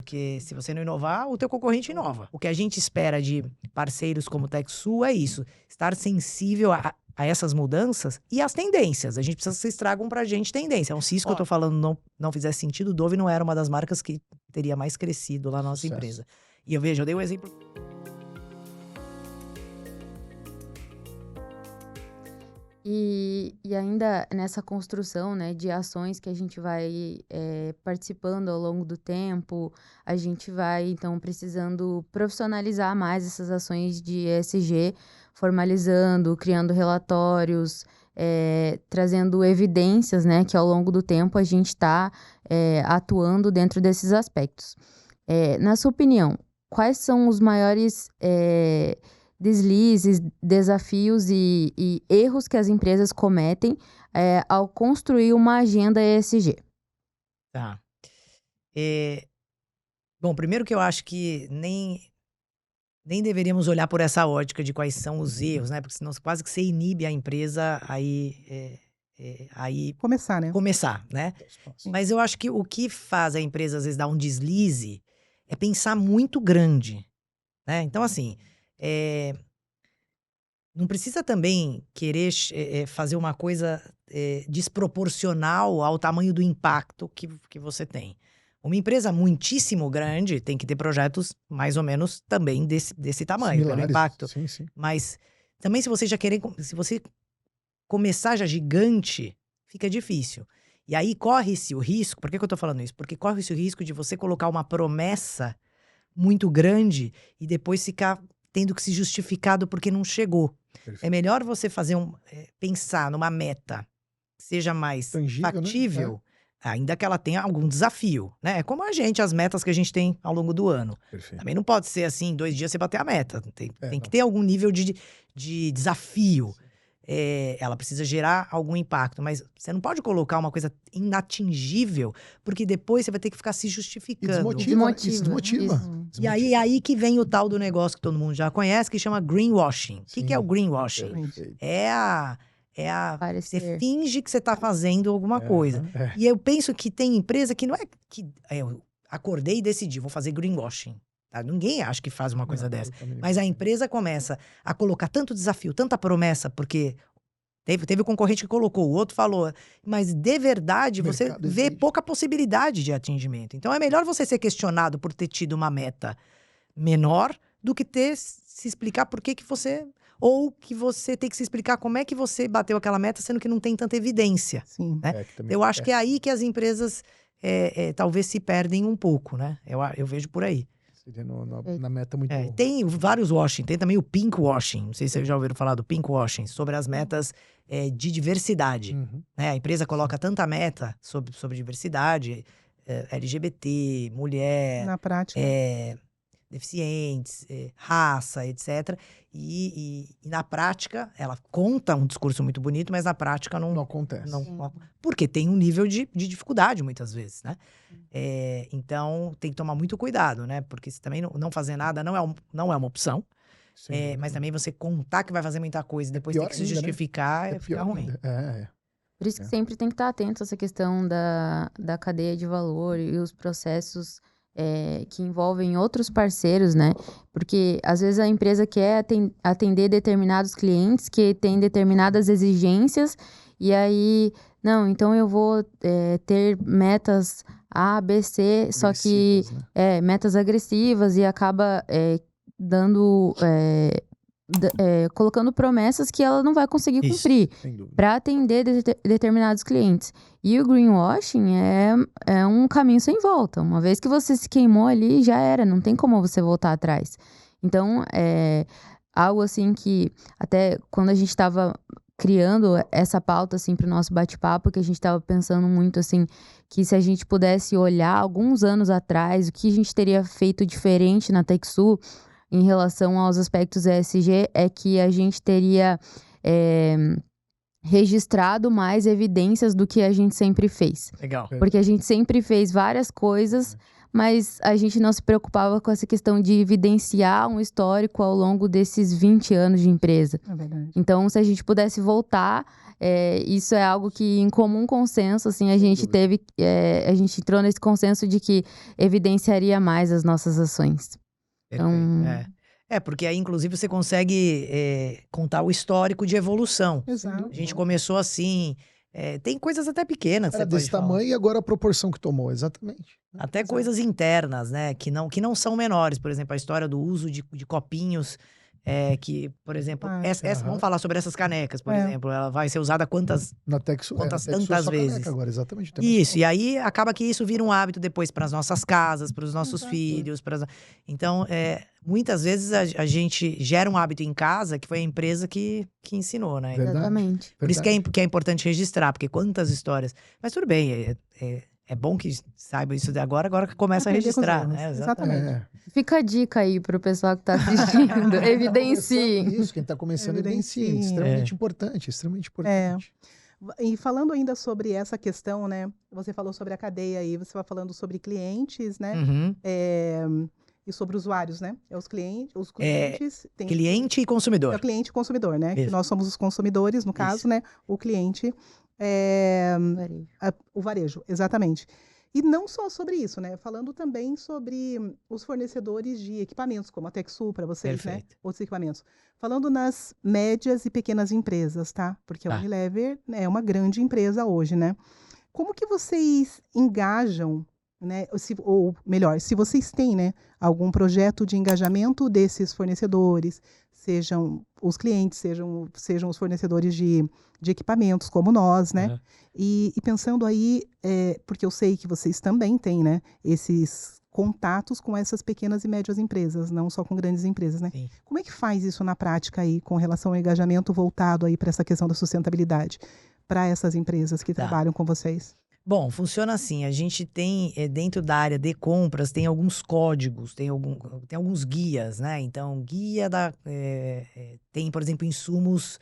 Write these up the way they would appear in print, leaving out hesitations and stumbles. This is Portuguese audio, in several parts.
Porque se você não inovar, o teu concorrente inova. O que a gente espera de parceiros como o TechSul é isso. Estar sensível a essas mudanças e às tendências. A gente precisa que vocês tragam pra gente tendência. Se isso que eu tô falando não fizesse sentido, o Dove não era uma das marcas que teria mais crescido lá na nossa empresa. E eu dei um exemplo... E ainda nessa construção, né, de ações que a gente vai participando ao longo do tempo, a gente vai, então, precisando profissionalizar mais essas ações de ESG, formalizando, criando relatórios, trazendo evidências, né, que ao longo do tempo a gente está atuando dentro desses aspectos. Na sua opinião, quais são os maiores... deslizes, desafios e erros que as empresas cometem ao construir uma agenda ESG? Tá. Bom, primeiro que eu acho que nem deveríamos olhar por essa ótica de quais são os erros, né? Porque senão quase que você inibe a empresa aí Começar, né? começar, né? Mas eu acho que o que faz a empresa às vezes dar um deslize é pensar muito grande, né? Então, assim... não precisa também querer fazer uma coisa desproporcional ao tamanho do impacto que você tem. Uma empresa muitíssimo grande tem que ter projetos mais ou menos também desse tamanho, pelo impacto. Sim, sim. Mas também se você começar já gigante, fica difícil. E aí corre-se o risco, por que eu tô falando isso? Porque corre-se o risco de você colocar uma promessa muito grande e depois ficar tendo que se justificar do porquê não chegou. Perfeito. É melhor você pensar numa meta que seja mais Tangível, factível, né? ainda que ela tenha algum desafio, né? É como as metas que a gente tem ao longo do ano. Perfeito. Também não pode ser assim, 2 dias você bater a meta. Tem não. que ter algum nível de desafio. Ela precisa gerar algum impacto, mas você não pode colocar uma coisa inatingível, porque depois você vai ter que ficar se justificando. Isso desmotiva. E aí que vem o tal do negócio que todo mundo já conhece, que chama greenwashing. O que é o greenwashing? Perfeito. Você finge que você está fazendo alguma coisa. E eu penso que tem empresa que não é que eu acordei e decidi, vou fazer greenwashing. Tá? Ninguém acha que faz uma coisa dessa. Mas a empresa começa a colocar tanto desafio, tanta promessa, porque teve o concorrente que colocou, o outro falou. Mas de verdade, você vê pouca possibilidade de atingimento. Então é melhor você ser questionado por ter tido uma meta menor do que se explicar por que você... Ou que você tem que se explicar como é que você bateu aquela meta, sendo que não tem tanta evidência. Sim. Né? Eu acho que é aí que as empresas talvez se perdem um pouco, né? Eu vejo por aí. Seria na meta muito boa. Tem vários washing, tem também o pink washing. Não sei se vocês já ouviram falar do pink washing, sobre as metas de diversidade. Né? A empresa coloca tanta meta sobre diversidade, LGBT, mulher... Na prática... deficientes, raça, etc. E na prática, ela conta um discurso muito bonito, mas na prática não acontece. Porque tem um nível de dificuldade, muitas vezes, né? Então, tem que tomar muito cuidado, né? Porque se também não fazer nada não é uma opção. Mas também você contar que vai fazer muita coisa e depois ter que se justificar, fica ruim. Por isso que sempre tem que estar atento a essa questão da cadeia de valor e os processos que envolvem outros parceiros, né? Porque às vezes a empresa quer atender determinados clientes que têm determinadas exigências e aí, não, então eu vou ter metas A, B, C, só que metas agressivas e acaba dando... colocando promessas que ela não vai conseguir cumprir para atender determinados clientes. E o greenwashing é um caminho sem volta. Uma vez que você se queimou ali, já era. Não tem como você voltar atrás. Então, algo assim que... Até quando a gente estava criando essa pauta, assim, para o nosso bate-papo, que a gente estava pensando muito, assim, que se a gente pudesse olhar alguns anos atrás, o que a gente teria feito diferente na TechSul em relação aos aspectos ESG, é que a gente teria registrado mais evidências do que a gente sempre fez. Legal. Porque a gente sempre fez várias coisas, mas a gente não se preocupava com essa questão de evidenciar um histórico ao longo desses 20 anos de empresa. É verdade. Então, se a gente pudesse voltar, isso é algo que, em comum consenso, assim, a gente entrou nesse consenso de que evidenciaria mais as nossas ações. Então... porque aí, inclusive, você consegue contar o histórico de evolução. Exato. A gente começou assim... tem coisas até pequenas. Era desse tamanho e agora a proporção que tomou, exatamente. Até coisas internas, né? Que não são menores. Por exemplo, a história do uso de copinhos. Que, por exemplo, vamos falar sobre essas canecas, por exemplo. Ela vai ser usada quantas tantas vezes. Agora, exatamente. Isso, e aí acaba que isso vira um hábito depois para as nossas casas, para os nossos filhos. Então, muitas vezes a gente gera um hábito em casa que foi a empresa que ensinou, né? Exatamente. Por isso que é importante registrar, porque quantas histórias. Mas tudo bem, é bom que saiba isso de agora que começa a registrar, né? Exatamente. Fica a dica aí pro pessoal que tá assistindo. Evidencie. Isso, quem tá começando, evidencie. Extremamente importante, extremamente importante. E falando ainda sobre essa questão, né? Você falou sobre a cadeia aí, você vai falando sobre clientes, né? Uhum. E sobre usuários, né? Os clientes cliente e consumidor. É o cliente e consumidor, né? Isso. Que nós somos os consumidores, no caso, né? O cliente o varejo, exatamente. E não só sobre isso, né? Falando também sobre os fornecedores de equipamentos, como a TechSul para vocês, Perfeito. né? Outros equipamentos. Falando nas médias e pequenas empresas, tá? Porque a Unilever é uma grande empresa hoje, né? Como que vocês engajam, né? Ou melhor, se vocês têm, né, algum projeto de engajamento desses fornecedores, sejam os clientes, sejam os fornecedores de equipamentos, como nós, né? Uhum. E pensando aí, porque eu sei que vocês também têm, né, esses contatos com essas pequenas e médias empresas, não só com grandes empresas, né? Sim. Como é que faz isso na prática aí, com relação ao engajamento voltado aí para essa questão da sustentabilidade, para essas empresas que trabalham com vocês? Bom, funciona assim, a gente tem, dentro da área de compras, tem alguns códigos, tem alguns guias, né? Então, tem, por exemplo, insumos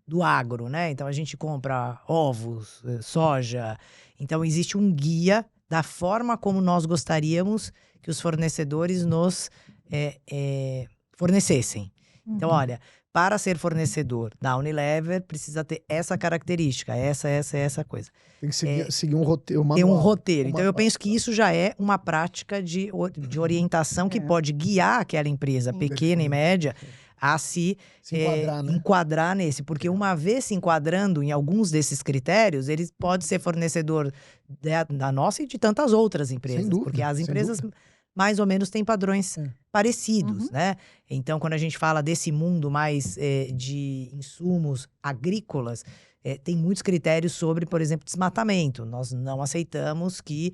do agro, né? Então, a gente compra ovos, soja. Então, existe um guia da forma como nós gostaríamos que os fornecedores nos fornecessem. Então, olha, para ser fornecedor da Unilever, precisa ter essa característica, essa coisa. Tem que seguir um roteiro, tem um roteiro. Então, eu penso que isso já é uma prática de orientação que pode guiar aquela empresa pequena e média a se enquadrar nesse. Porque uma vez se enquadrando em alguns desses critérios, ele pode ser fornecedor da nossa e de tantas outras empresas. Dúvida, porque as empresas mais ou menos têm padrões parecidos, né? Então, quando a gente fala desse mundo mais de insumos agrícolas, tem muitos critérios sobre, por exemplo, desmatamento. Nós não aceitamos que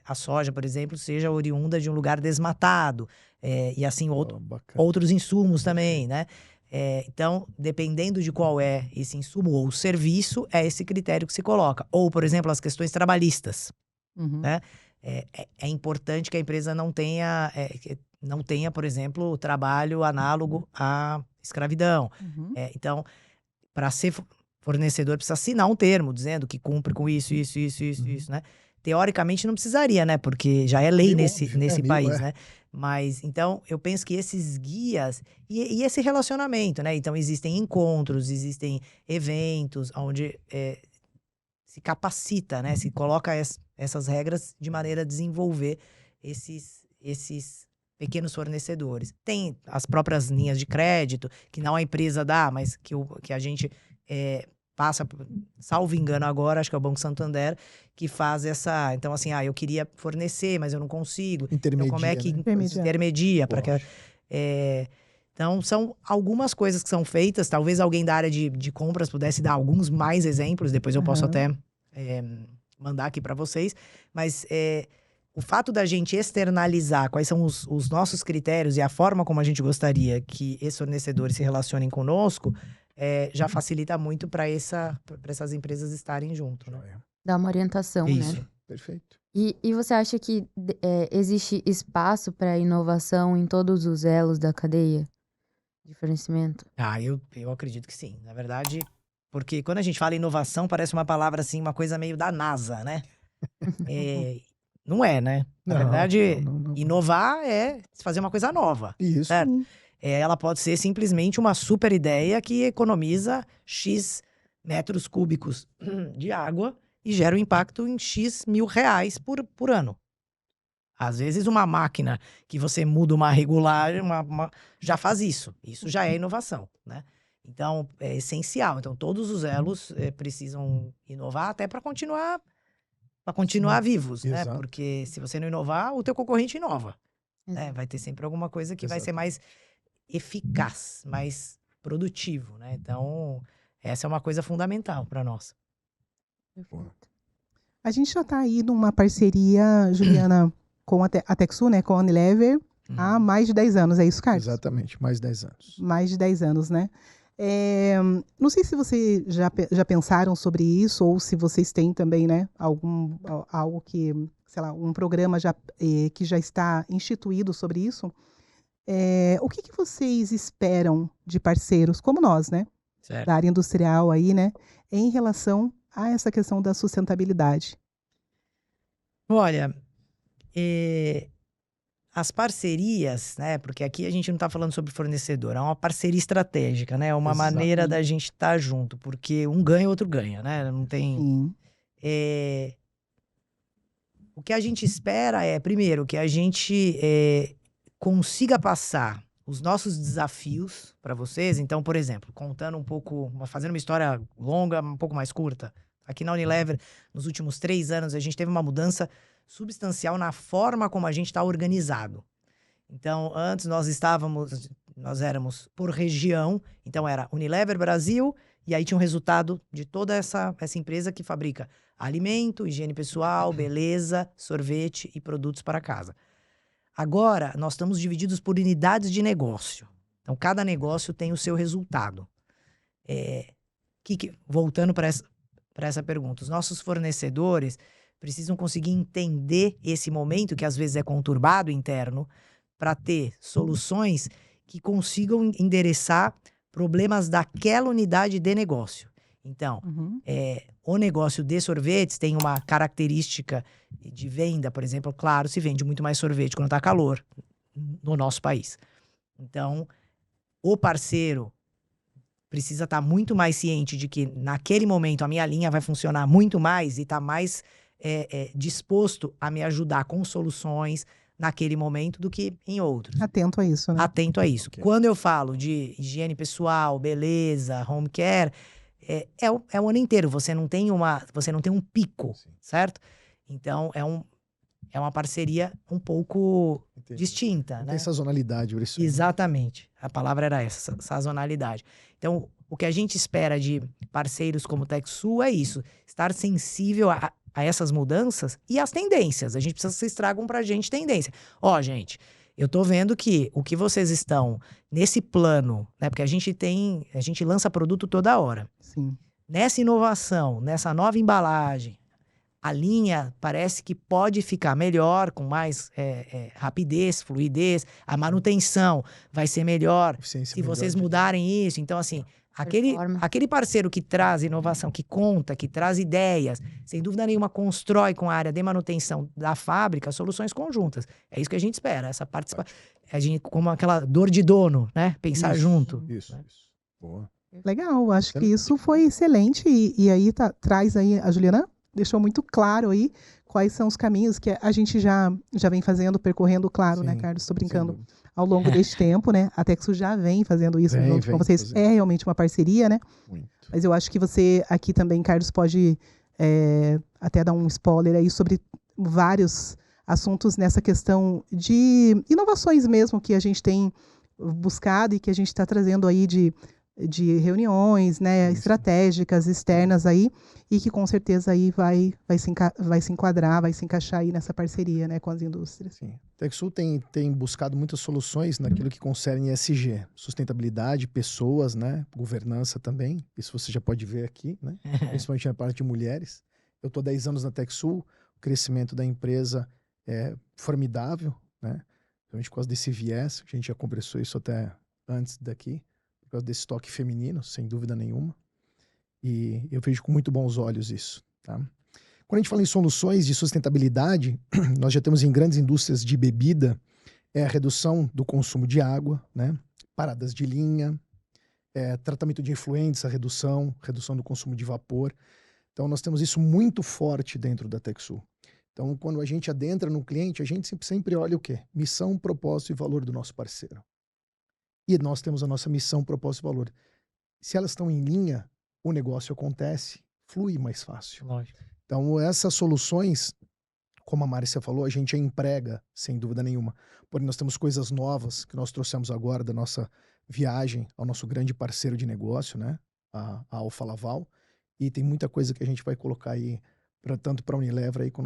a soja, por exemplo, seja oriunda de um lugar desmatado. E assim, outros insumos também, né? Então, dependendo de qual é esse insumo ou serviço, é esse critério que se coloca. Ou, por exemplo, as questões trabalhistas, né? É importante que a empresa não tenha, por exemplo, trabalho análogo à escravidão. Então, para ser fornecedor, precisa assinar um termo dizendo que cumpre com isso, né? Teoricamente não precisaria, né? Porque já é lei nesse país, né? Mas, então, eu penso que esses guias e esse relacionamento, né? Então, existem encontros, existem eventos onde se capacita, né? Se coloca essas regras de maneira a desenvolver esses pequenos fornecedores. Tem as próprias linhas de crédito, que não a empresa dá, mas que a gente passa, salvo engano agora, acho que é o Banco Santander, que faz essa... Então, assim, eu queria fornecer, mas eu não consigo. Então, como é que intermedia? Para que... Então, são algumas coisas que são feitas. Talvez alguém da área de compras pudesse dar alguns mais exemplos. Depois eu posso até mandar aqui para vocês. Mas o fato da gente externalizar quais são os nossos critérios e a forma como a gente gostaria que esses fornecedores se relacionem conosco, já facilita muito para essas empresas estarem junto, né? Dá uma orientação, Isso. né? Perfeito. E você acha que existe espaço para inovação em todos os elos da cadeia de fornecimento? Eu acredito que sim. Na verdade, porque quando a gente fala inovação, parece uma palavra assim, uma coisa meio da NASA, né? Não é, né? Na verdade, inovar é fazer uma coisa nova. Isso. Certo? Ela pode ser simplesmente uma super ideia que economiza X metros cúbicos de água e gera um impacto em X mil reais por ano. Às vezes uma máquina que você muda uma regulagem já faz isso. Isso já é inovação, né? Então, é essencial. Então, todos os elos precisam inovar até para continuar vivos, né? Exato. Porque se você não inovar, o teu concorrente inova. Né? Vai ter sempre alguma coisa que vai ser mais eficaz, mais produtivo, né? Então, essa é uma coisa fundamental para nós. A gente já está aí numa parceria, Juliana, com a Techsul, né? Com a Unilever, há mais de 10 anos. É isso, Carlos? Exatamente, mais de 10 anos. Mais de 10 anos, né? Não sei se vocês já pensaram sobre isso ou se vocês têm também, né? Algo que, sei lá, um programa que já está instituído sobre isso. O que vocês esperam de parceiros como nós, né? Certo. Da área industrial aí, né? Em relação a essa questão da sustentabilidade? Olha, as parcerias, né? Porque aqui a gente não está falando sobre fornecedor, é uma parceria estratégica, né? É uma maneira da gente estar junto, porque um ganha, o outro ganha, né? Não tem. O que a gente espera é, primeiro, que a gente consiga passar os nossos desafios para vocês. Então, por exemplo, contando um pouco, fazendo uma história longa, um pouco mais curta. Aqui na Unilever, nos últimos 3 anos, a gente teve uma mudança substancial na forma como a gente está organizado. Então, antes nós éramos por região, então era Unilever Brasil, e aí tinha um resultado de toda essa empresa que fabrica alimento, higiene pessoal, beleza, sorvete e produtos para casa. Agora, nós estamos divididos por unidades de negócio. Então, cada negócio tem o seu resultado. Voltando para essa pergunta, os nossos fornecedores precisam conseguir entender esse momento, que às vezes é conturbado interno, para ter soluções que consigam endereçar problemas daquela unidade de negócio. Então, o negócio de sorvetes tem uma característica de venda, por exemplo, claro, se vende muito mais sorvete quando está calor no nosso país. Então, o parceiro precisa estar muito mais ciente de que naquele momento a minha linha vai funcionar muito mais e está mais disposto a me ajudar com soluções naquele momento do que em outros. Atento a isso, né? Atento a isso. Okay. Quando eu falo de higiene pessoal, beleza, home care, é o ano inteiro. Você não tem um pico, certo? Então, é uma parceria um pouco distinta, não né? Tem sazonalidade, por isso. Exatamente. A palavra era essa, sazonalidade. Então, o que a gente espera de parceiros como o Techsul é isso. Estar sensível a essas mudanças e as tendências. A gente precisa que vocês tragam pra gente tendência. Gente, eu tô vendo que o que vocês estão nesse plano, né? Porque a gente lança produto toda hora. Sim. Nessa inovação, nessa nova embalagem, a linha parece que pode ficar melhor, com mais rapidez, fluidez. A manutenção vai ser melhor se vocês mudarem isso. Então, assim, aquele parceiro que traz inovação, que conta, que traz ideias, sem dúvida nenhuma constrói com a área de manutenção da fábrica soluções conjuntas. É isso que a gente espera, essa participação. Como aquela dor de dono, né? Pensar junto. Isso. Boa. Legal, acho que isso foi excelente. E aí traz aí a Juliana. Deixou muito claro aí quais são os caminhos que a gente já vem percorrendo, claro, né, Carlos? Estou brincando, ao longo deste tempo, né? A Techsul já vem fazendo isso junto com vocês. Fazendo. É realmente uma parceria, né? Muito. Mas eu acho que você aqui também, Carlos, pode até dar um spoiler aí sobre vários assuntos nessa questão de inovações mesmo que a gente tem buscado e que a gente está trazendo aí de reuniões, né, estratégicas, externas aí, e que com certeza aí vai se enquadrar, vai se encaixar aí nessa parceria, né, com as indústrias. Sim. A Techsul tem buscado muitas soluções naquilo que concerne ESG, sustentabilidade, pessoas, né, governança também, isso você já pode ver aqui, né, principalmente na parte de mulheres. Eu estou 10 anos na Techsul, o crescimento da empresa é formidável, né, principalmente por causa desse viés, a gente já conversou isso até antes daqui, por causa desse toque feminino, sem dúvida nenhuma. E eu vejo com muito bons olhos isso, tá? Quando a gente fala em soluções de sustentabilidade, nós já temos em grandes indústrias de bebida a redução do consumo de água, né? Paradas de linha, tratamento de efluentes, a redução do consumo de vapor. Então, nós temos isso muito forte dentro da TechSul. Então, quando a gente adentra no cliente, a gente sempre olha o quê? Missão, propósito e valor do nosso parceiro. E nós temos a nossa missão, propósito e valor. Se elas estão em linha, o negócio acontece, flui mais fácil. Lógico. Então, essas soluções, como a Márcia falou, a gente emprega, sem dúvida nenhuma. Porém, nós temos coisas novas que nós trouxemos agora da nossa viagem ao nosso grande parceiro de negócio, né? A Alfa Laval. E tem muita coisa que a gente vai colocar aí, tanto para a Unilever aí com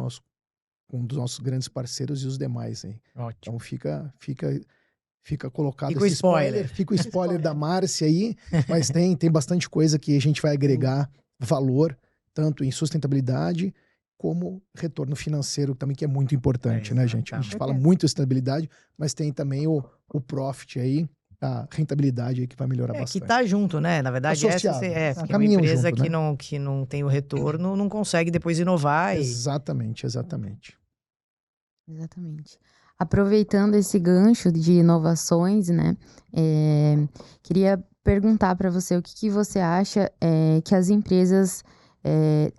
um dos nossos grandes parceiros e os demais aí. Ótimo. Então fica colocado esse spoiler. Fica o spoiler da Márcia aí, mas tem bastante coisa que a gente vai agregar valor, tanto em sustentabilidade como retorno financeiro também, que é muito importante, né, gente? A gente fala muito em sustentabilidade, mas tem também o profit aí, a rentabilidade aí que vai melhorar bastante. Que tá junto, né? Na verdade, porque uma empresa junto, né? que não tem o retorno não consegue depois inovar. Exatamente. Exatamente. Aproveitando esse gancho de inovações, né? Queria perguntar para você o que você acha que as empresas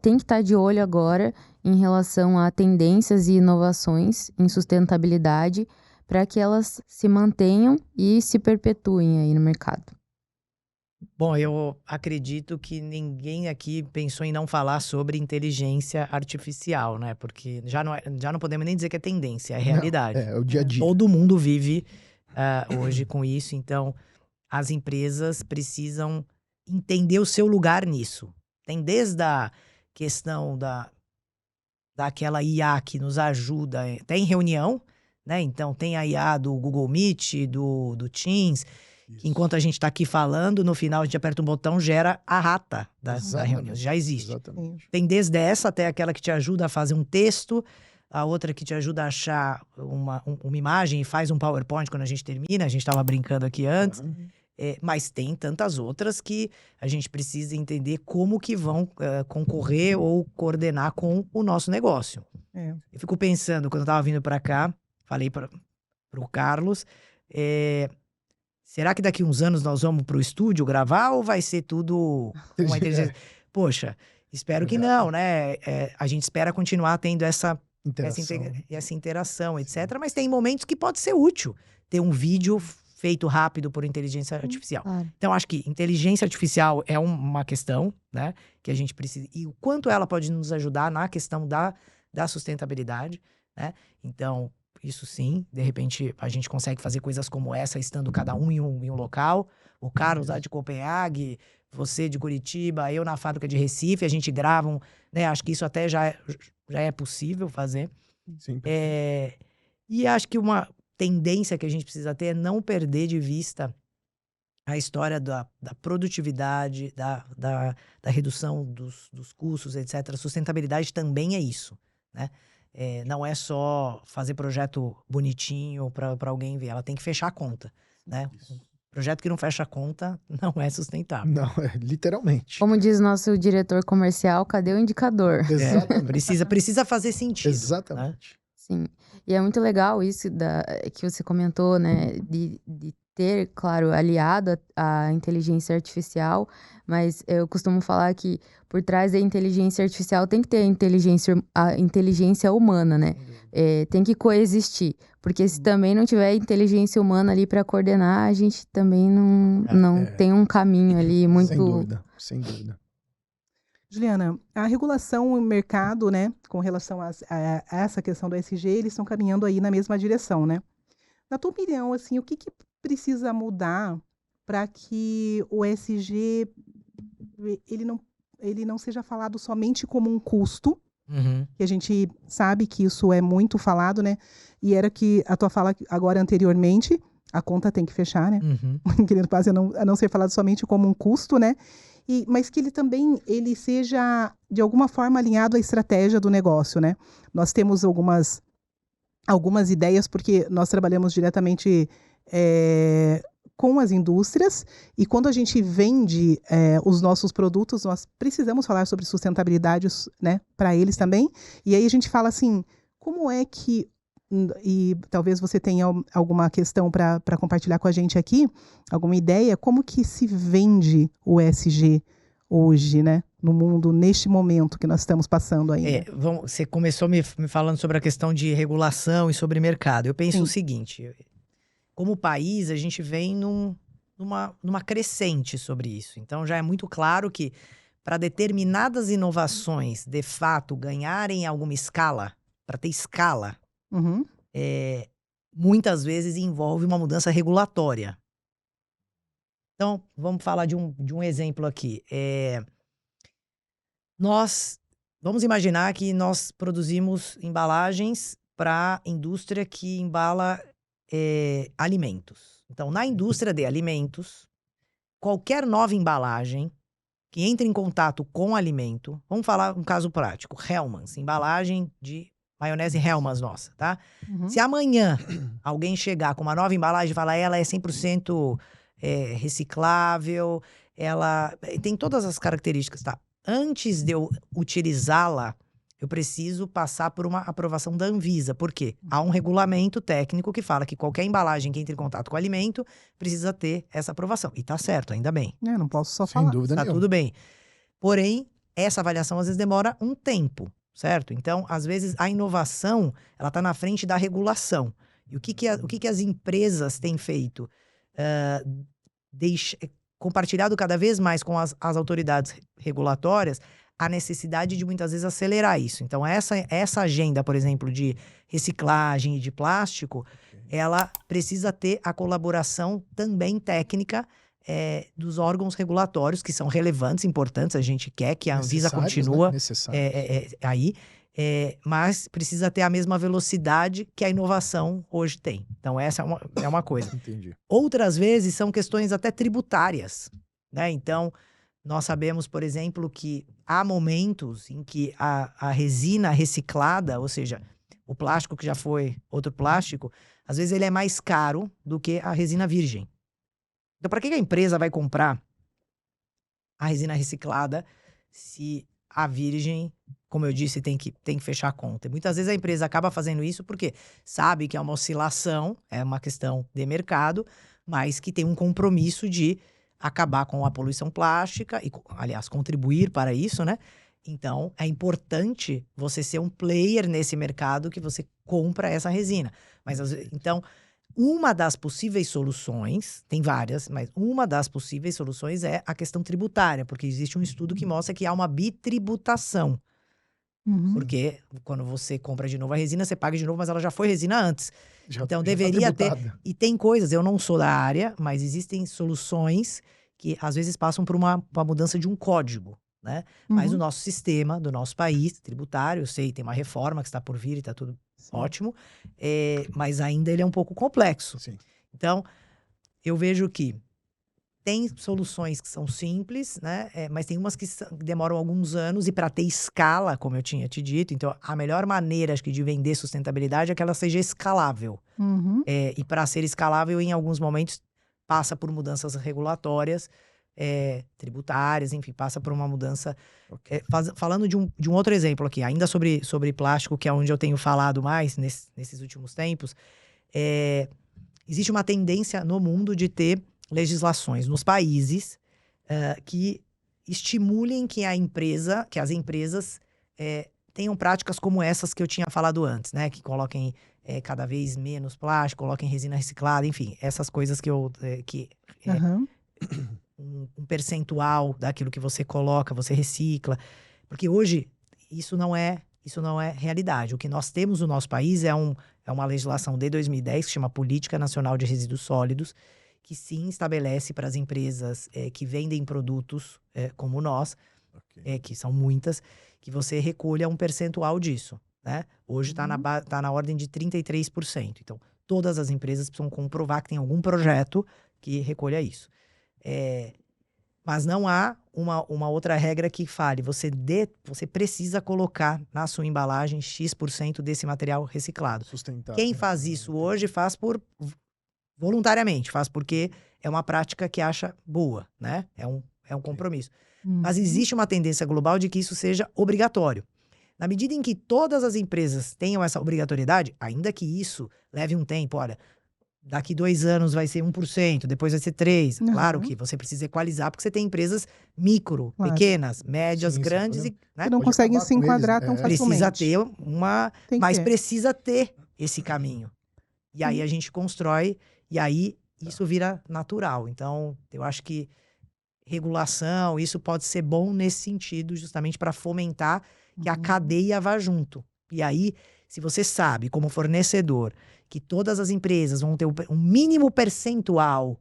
têm que estar de olho agora em relação a tendências e inovações em sustentabilidade para que elas se mantenham e se perpetuem aí no mercado. Bom, eu acredito que ninguém aqui pensou em não falar sobre inteligência artificial, né? Porque já não podemos nem dizer que é tendência, é realidade. É o dia a dia. Todo mundo vive hoje com isso, então as empresas precisam entender o seu lugar nisso. Tem desde a questão daquela IA que nos ajuda, até em reunião, né? Então tem a IA do Google Meet, do Teams, que enquanto a gente está aqui falando, no final a gente aperta um botão, gera a ata da reunião. Já existe. Exatamente. Tem desde essa até aquela que te ajuda a fazer um texto, a outra que te ajuda a achar uma imagem e faz um PowerPoint quando a gente termina. A gente estava brincando aqui antes. Mas tem tantas outras que a gente precisa entender como que vão concorrer ou coordenar com o nosso negócio. Eu fico pensando, quando eu estava vindo para cá, falei para o Carlos, será que daqui uns anos nós vamos para o estúdio gravar ou vai ser tudo uma inteligência? Poxa, espero que não, né? A gente espera continuar tendo essa interação, etc. Mas tem momentos que pode ser útil ter um vídeo feito rápido por inteligência artificial. Claro. Então, acho que inteligência artificial é uma questão, né? Que a gente precisa... E o quanto ela pode nos ajudar na questão da sustentabilidade, né? Então, isso sim, de repente, a gente consegue fazer coisas como essa, estando cada um em um local. O Carlos lá de Copenhague, você de Curitiba, eu na fábrica de Recife, a gente grava né? Acho que isso até já é possível fazer. Sim. E acho que uma tendência que a gente precisa ter é não perder de vista a história da produtividade, da redução dos custos, etc. A sustentabilidade também é isso, né? Não é só fazer projeto bonitinho para alguém ver, ela tem que fechar a conta, né? Projeto que não fecha a conta não é sustentável. Não, literalmente. Como diz nosso diretor comercial, cadê o indicador? Precisa fazer sentido. Exatamente. Né? Sim, e é muito legal isso que você comentou, né, de ter, claro, aliado a inteligência artificial, mas eu costumo falar que por trás da inteligência artificial tem que ter a inteligência humana, né? Tem que coexistir, porque se também não tiver inteligência humana ali para coordenar, a gente também não tem um caminho ali muito... Sem dúvida. Juliana, a regulação e o mercado, né, com relação a essa questão do ESG, eles estão caminhando aí na mesma direção, né? Na tua opinião, assim, o que precisa mudar para que o ESG ele não seja falado somente como um custo, que a gente sabe que isso é muito falado, né? E era que a tua fala agora anteriormente, a conta tem que fechar, né? Querendo quase a não ser falado somente como um custo, né? Mas que ele seja, de alguma forma, alinhado à estratégia do negócio, né? Nós temos algumas ideias, porque nós trabalhamos diretamente com as indústrias, e quando a gente vende os nossos produtos, nós precisamos falar sobre sustentabilidade, né, para eles também. E aí a gente fala assim, como é que, e talvez você tenha alguma questão para compartilhar com a gente aqui, alguma ideia, como que se vende o ESG hoje, né, no mundo, neste momento que nós estamos passando ainda? Você começou me falando sobre a questão de regulação e sobre mercado. Eu penso o seguinte, como país, a gente vem numa crescente sobre isso. Então, já é muito claro que para determinadas inovações, de fato, ganharem alguma escala, para ter escala, muitas vezes envolve uma mudança regulatória. Então, vamos falar de um exemplo aqui. Vamos imaginar que nós produzimos embalagens para a indústria que embala alimentos. Então, na indústria de alimentos, qualquer nova embalagem que entre em contato com alimento, vamos falar um caso prático, Hellmann's, embalagem de maionese Hellmann's nossa, tá? Se amanhã alguém chegar com uma nova embalagem e falar ela é 100% reciclável, ela tem todas as características, tá? Antes de eu utilizá-la, eu preciso passar por uma aprovação da Anvisa. Por quê? Há um regulamento técnico que fala que qualquer embalagem que entre em contato com o alimento precisa ter essa aprovação. E tá certo, ainda bem. Não posso só falar. Sem dúvida nenhuma. Tá tudo bem. Porém, essa avaliação às vezes demora um tempo, certo? Então, às vezes, a inovação, ela tá na frente da regulação. E o que as empresas têm feito? Compartilhado cada vez mais com as autoridades regulatórias a necessidade de muitas vezes acelerar isso. Então, essa agenda, por exemplo, de reciclagem e de plástico, ela precisa ter a colaboração também técnica dos órgãos regulatórios, que são relevantes, importantes. A gente quer que a Anvisa continue aí, mas precisa ter a mesma velocidade que a inovação hoje tem. Então, essa é uma coisa. Entendi. Outras vezes são questões até tributárias, né? Então, nós sabemos, por exemplo, que há momentos em que a resina reciclada, ou seja, o plástico que já foi outro plástico, às vezes ele é mais caro do que a resina virgem. Então, para que a empresa vai comprar a resina reciclada se a virgem, como eu disse, tem que fechar a conta? E muitas vezes a empresa acaba fazendo isso porque sabe que é uma oscilação, é uma questão de mercado, mas que tem um compromisso de acabar com a poluição plástica e, aliás, contribuir para isso, né? Então, é importante você ser um player nesse mercado que você compra essa resina. Então, uma das possíveis soluções, tem várias, mas uma das possíveis soluções é a questão tributária, porque existe um estudo que mostra que há uma bitributação. Porque quando você compra de novo a resina, você paga de novo, mas ela já foi resina antes. Então, deveria ter... E tem coisas, eu não sou da área, mas existem soluções que às vezes passam por uma mudança de um código, né? Mas o nosso sistema, do nosso país, tributário, eu sei, tem uma reforma que está por vir e está tudo ótimo, mas ainda ele é um pouco complexo. Sim. Então, eu vejo que tem soluções que são simples, né? Mas tem umas que demoram alguns anos, e para ter escala, como eu tinha te dito, então a melhor maneira, acho que, de vender sustentabilidade é que ela seja escalável. E para ser escalável, em alguns momentos, passa por mudanças regulatórias, tributárias, enfim, passa por uma mudança. Falando de um outro exemplo aqui, ainda sobre plástico, que é onde eu tenho falado mais nesses últimos tempos, existe uma tendência no mundo de ter legislações nos países que estimulem que as empresas tenham práticas como essas que eu tinha falado antes, né? Que coloquem cada vez menos plástico, coloquem resina reciclada, enfim, essas coisas um percentual daquilo que você coloca, você recicla. Porque hoje isso não é realidade. O que nós temos no nosso país é uma legislação de 2010 que chama Política Nacional de Resíduos Sólidos, que sim estabelece para as empresas que vendem produtos como nós, que são muitas, que você recolha um percentual disso, né? Hoje tá na ordem de 33%. Então, todas as empresas precisam comprovar que tem algum projeto que recolha isso. Mas não há uma outra regra que fale, você precisa colocar na sua embalagem X% desse material reciclado. Sustentável. Quem faz isso hoje faz por voluntariamente, faz porque é uma prática que acha boa, né? É um compromisso. Mas existe uma tendência global de que isso seja obrigatório. Na medida em que todas as empresas tenham essa obrigatoriedade, ainda que isso leve um tempo, olha, daqui 2 anos vai ser 1%, depois vai ser 3%. Claro que você precisa equalizar, porque você tem empresas micro, pequenas, médias, grandes e... Né? Que não conseguem se enquadrar tão facilmente. Precisa ter mas precisa ter esse caminho. E aí a gente constrói, e aí isso vira natural. Então, eu acho que regulação, isso pode ser bom nesse sentido, justamente para fomentar que a cadeia vá junto. E aí, se você sabe, como fornecedor, que todas as empresas vão ter um mínimo percentual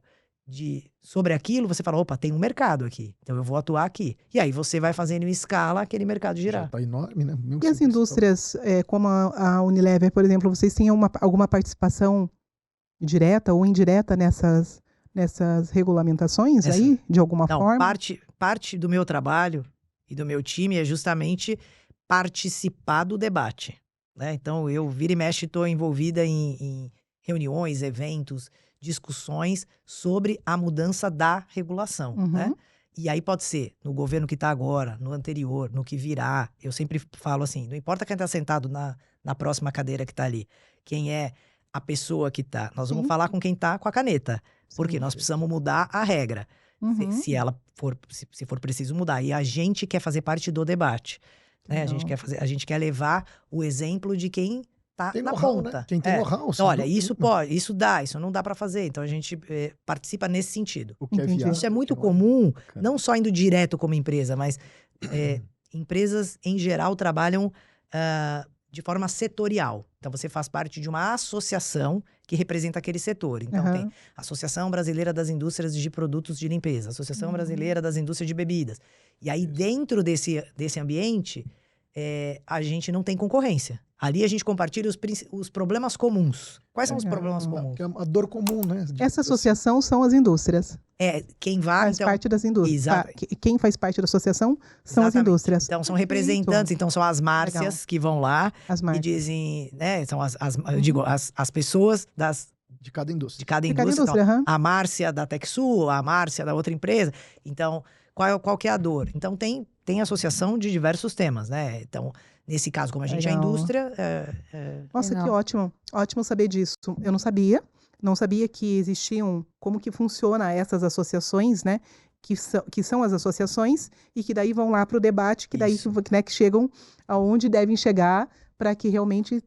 sobre aquilo, você fala, opa, tem um mercado aqui, então eu vou atuar aqui. E aí você vai fazendo em escala aquele mercado girar. Já tá enorme, né? E as indústrias, como a Unilever, por exemplo, vocês têm alguma participação direta ou indireta nessas regulamentações aí, de alguma forma? Parte do meu trabalho e do meu time é justamente participar do debate, né? Então, eu vira e mexe estou envolvida em reuniões, eventos, discussões sobre a mudança da regulação, né? E aí pode ser no governo que está agora, no anterior, no que virá. Eu sempre falo assim, não importa quem está sentado na próxima cadeira que está ali, quem é a pessoa que está. Nós vamos falar com quem está com a caneta, porque nós precisamos mudar a regra, se for preciso mudar. E a gente quer fazer parte do debate, né? A gente quer levar o exemplo de quem tá na ponta. Né? Quem tem know-how. Então, olha, isso pode, isso dá, isso não dá para fazer. Então a gente participa nesse sentido. O que é viável, isso é muito comum, não só indo direto como empresa, mas empresas em geral trabalham de forma setorial. Então você faz parte de uma associação que representa aquele setor. Então tem a Associação Brasileira das Indústrias de Produtos de Limpeza, Associação Brasileira das Indústrias de Bebidas. E aí dentro desse ambiente, a gente não tem concorrência. Ali a gente compartilha os problemas comuns. Quais são os problemas comuns? A dor comum, né? Essa associação são as indústrias. Quem vai... Faz parte das indústrias. Quem faz parte da associação são as indústrias. Então, são representantes, então são as Márcias que vão lá e dizem, né? São as pessoas de cada indústria. De cada indústria. Então, a Márcia da TechSul, a Márcia da outra empresa. Então, qual que é a dor? Então, tem associação de diversos temas, né? Então, nesse caso, como a gente é a indústria... Nossa, que ótimo. Ótimo saber disso. Eu não sabia. Não sabia que existiam... Como que funciona essas associações, né? Que são as associações e que daí vão lá para o debate, que daí né, que chegam aonde devem chegar para que realmente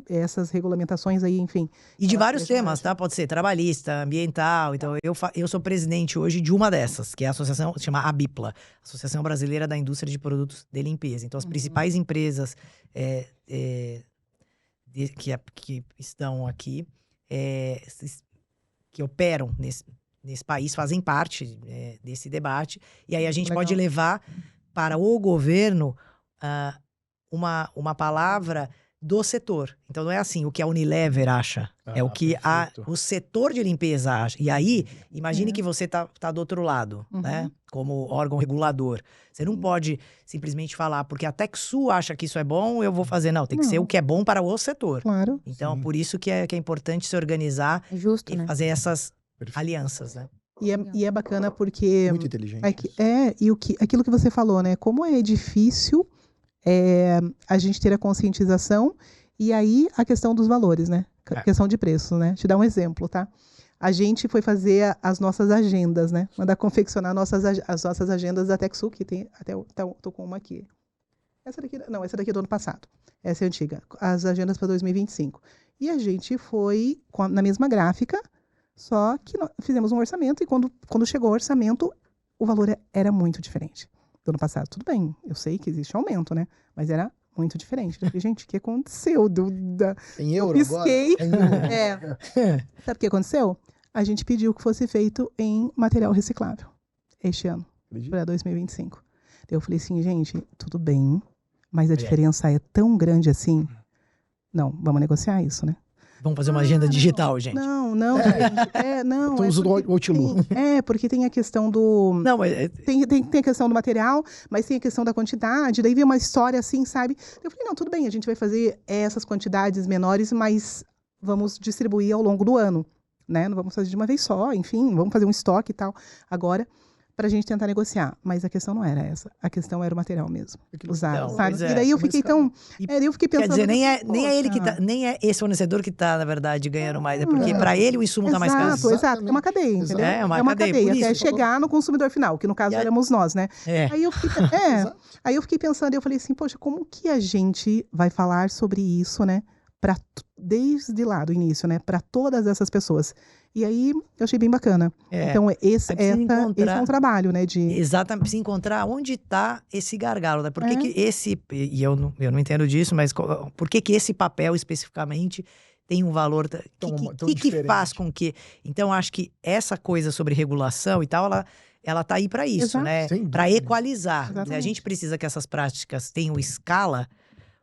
essas regulamentações aí, enfim... E de vários temas, tá? Pode ser trabalhista, ambiental. Então, eu sou presidente hoje de uma dessas, que é a associação, se chama ABIPLA, Associação Brasileira da Indústria de Produtos de Limpeza. Então, as principais empresas que estão aqui, que operam nesse país, fazem parte desse debate. E aí a gente pode levar para o governo... uma palavra do setor. Então, não é assim o que a Unilever acha, é o que o setor de limpeza acha. E aí, imagine que você tá do outro lado, né? Como órgão regulador. Você não pode simplesmente falar, porque a TechSul acha que isso é bom, eu vou fazer. Não, tem que ser o que é bom para o setor. Claro. Então, por isso que é importante se organizar e fazer essas alianças, né? E é bacana porque... Muito inteligente. Aquilo que você falou, né? Como é difícil... a gente ter a conscientização e aí a questão dos valores, né? A questão de preço, né? Te dar um exemplo, tá? A gente foi fazer as nossas agendas, né? Mandar confeccionar as nossas agendas da TechSul, que tem até tô com uma aqui. Essa daqui é do ano passado. Essa é antiga. As agendas para 2025. E a gente foi na mesma gráfica, só que nós fizemos um orçamento e quando chegou o orçamento, o valor era muito diferente do ano passado. Tudo bem, eu sei que existe aumento, né? Mas era muito diferente. Eu falei, gente, o que aconteceu? Em euro pisquei. Agora? Sabe o que aconteceu? A gente pediu que fosse feito em material reciclável este ano, para 2025. Eu falei assim, gente, tudo bem, mas a diferença é tão grande assim. Não, vamos negociar isso, né? Vamos fazer uma agenda digital, gente. Não, gente. Não. Então usa o Outlook. Porque tem a questão do... Não, mas... Tem a questão do material, mas tem a questão da quantidade. Daí vem uma história assim, sabe? Eu falei, não, tudo bem, a gente vai fazer essas quantidades menores, mas vamos distribuir ao longo do ano. né? Não vamos fazer de uma vez só, enfim, vamos fazer um estoque e tal. Agora, para a gente tentar negociar. Mas a questão não era essa. A questão era o material mesmo. Usado, sabe? E daí eu fiquei tão... eu fiquei pensando... Quer dizer, nem é ele que tá... Nem é esse fornecedor que tá, na verdade, ganhando mais. É porque para ele o insumo tá mais caro. Exato. É uma cadeia, entendeu? É uma cadeia. Até chegar no consumidor final, que no caso éramos nós, né? Aí eu fiquei pensando, e eu falei assim, poxa, como que a gente vai falar sobre isso, né? Desde lá do início, né? Para todas essas pessoas. E aí, eu achei bem bacana. Então, esse é um trabalho, né? Exatamente, precisa encontrar onde está esse gargalo, né? Por que que esse... E eu não entendo disso, mas por que esse papel especificamente tem um valor... O que faz com que... Então, acho que essa coisa sobre regulação e tal, ela tá aí para isso, né? Para equalizar. A gente precisa que essas práticas tenham escala.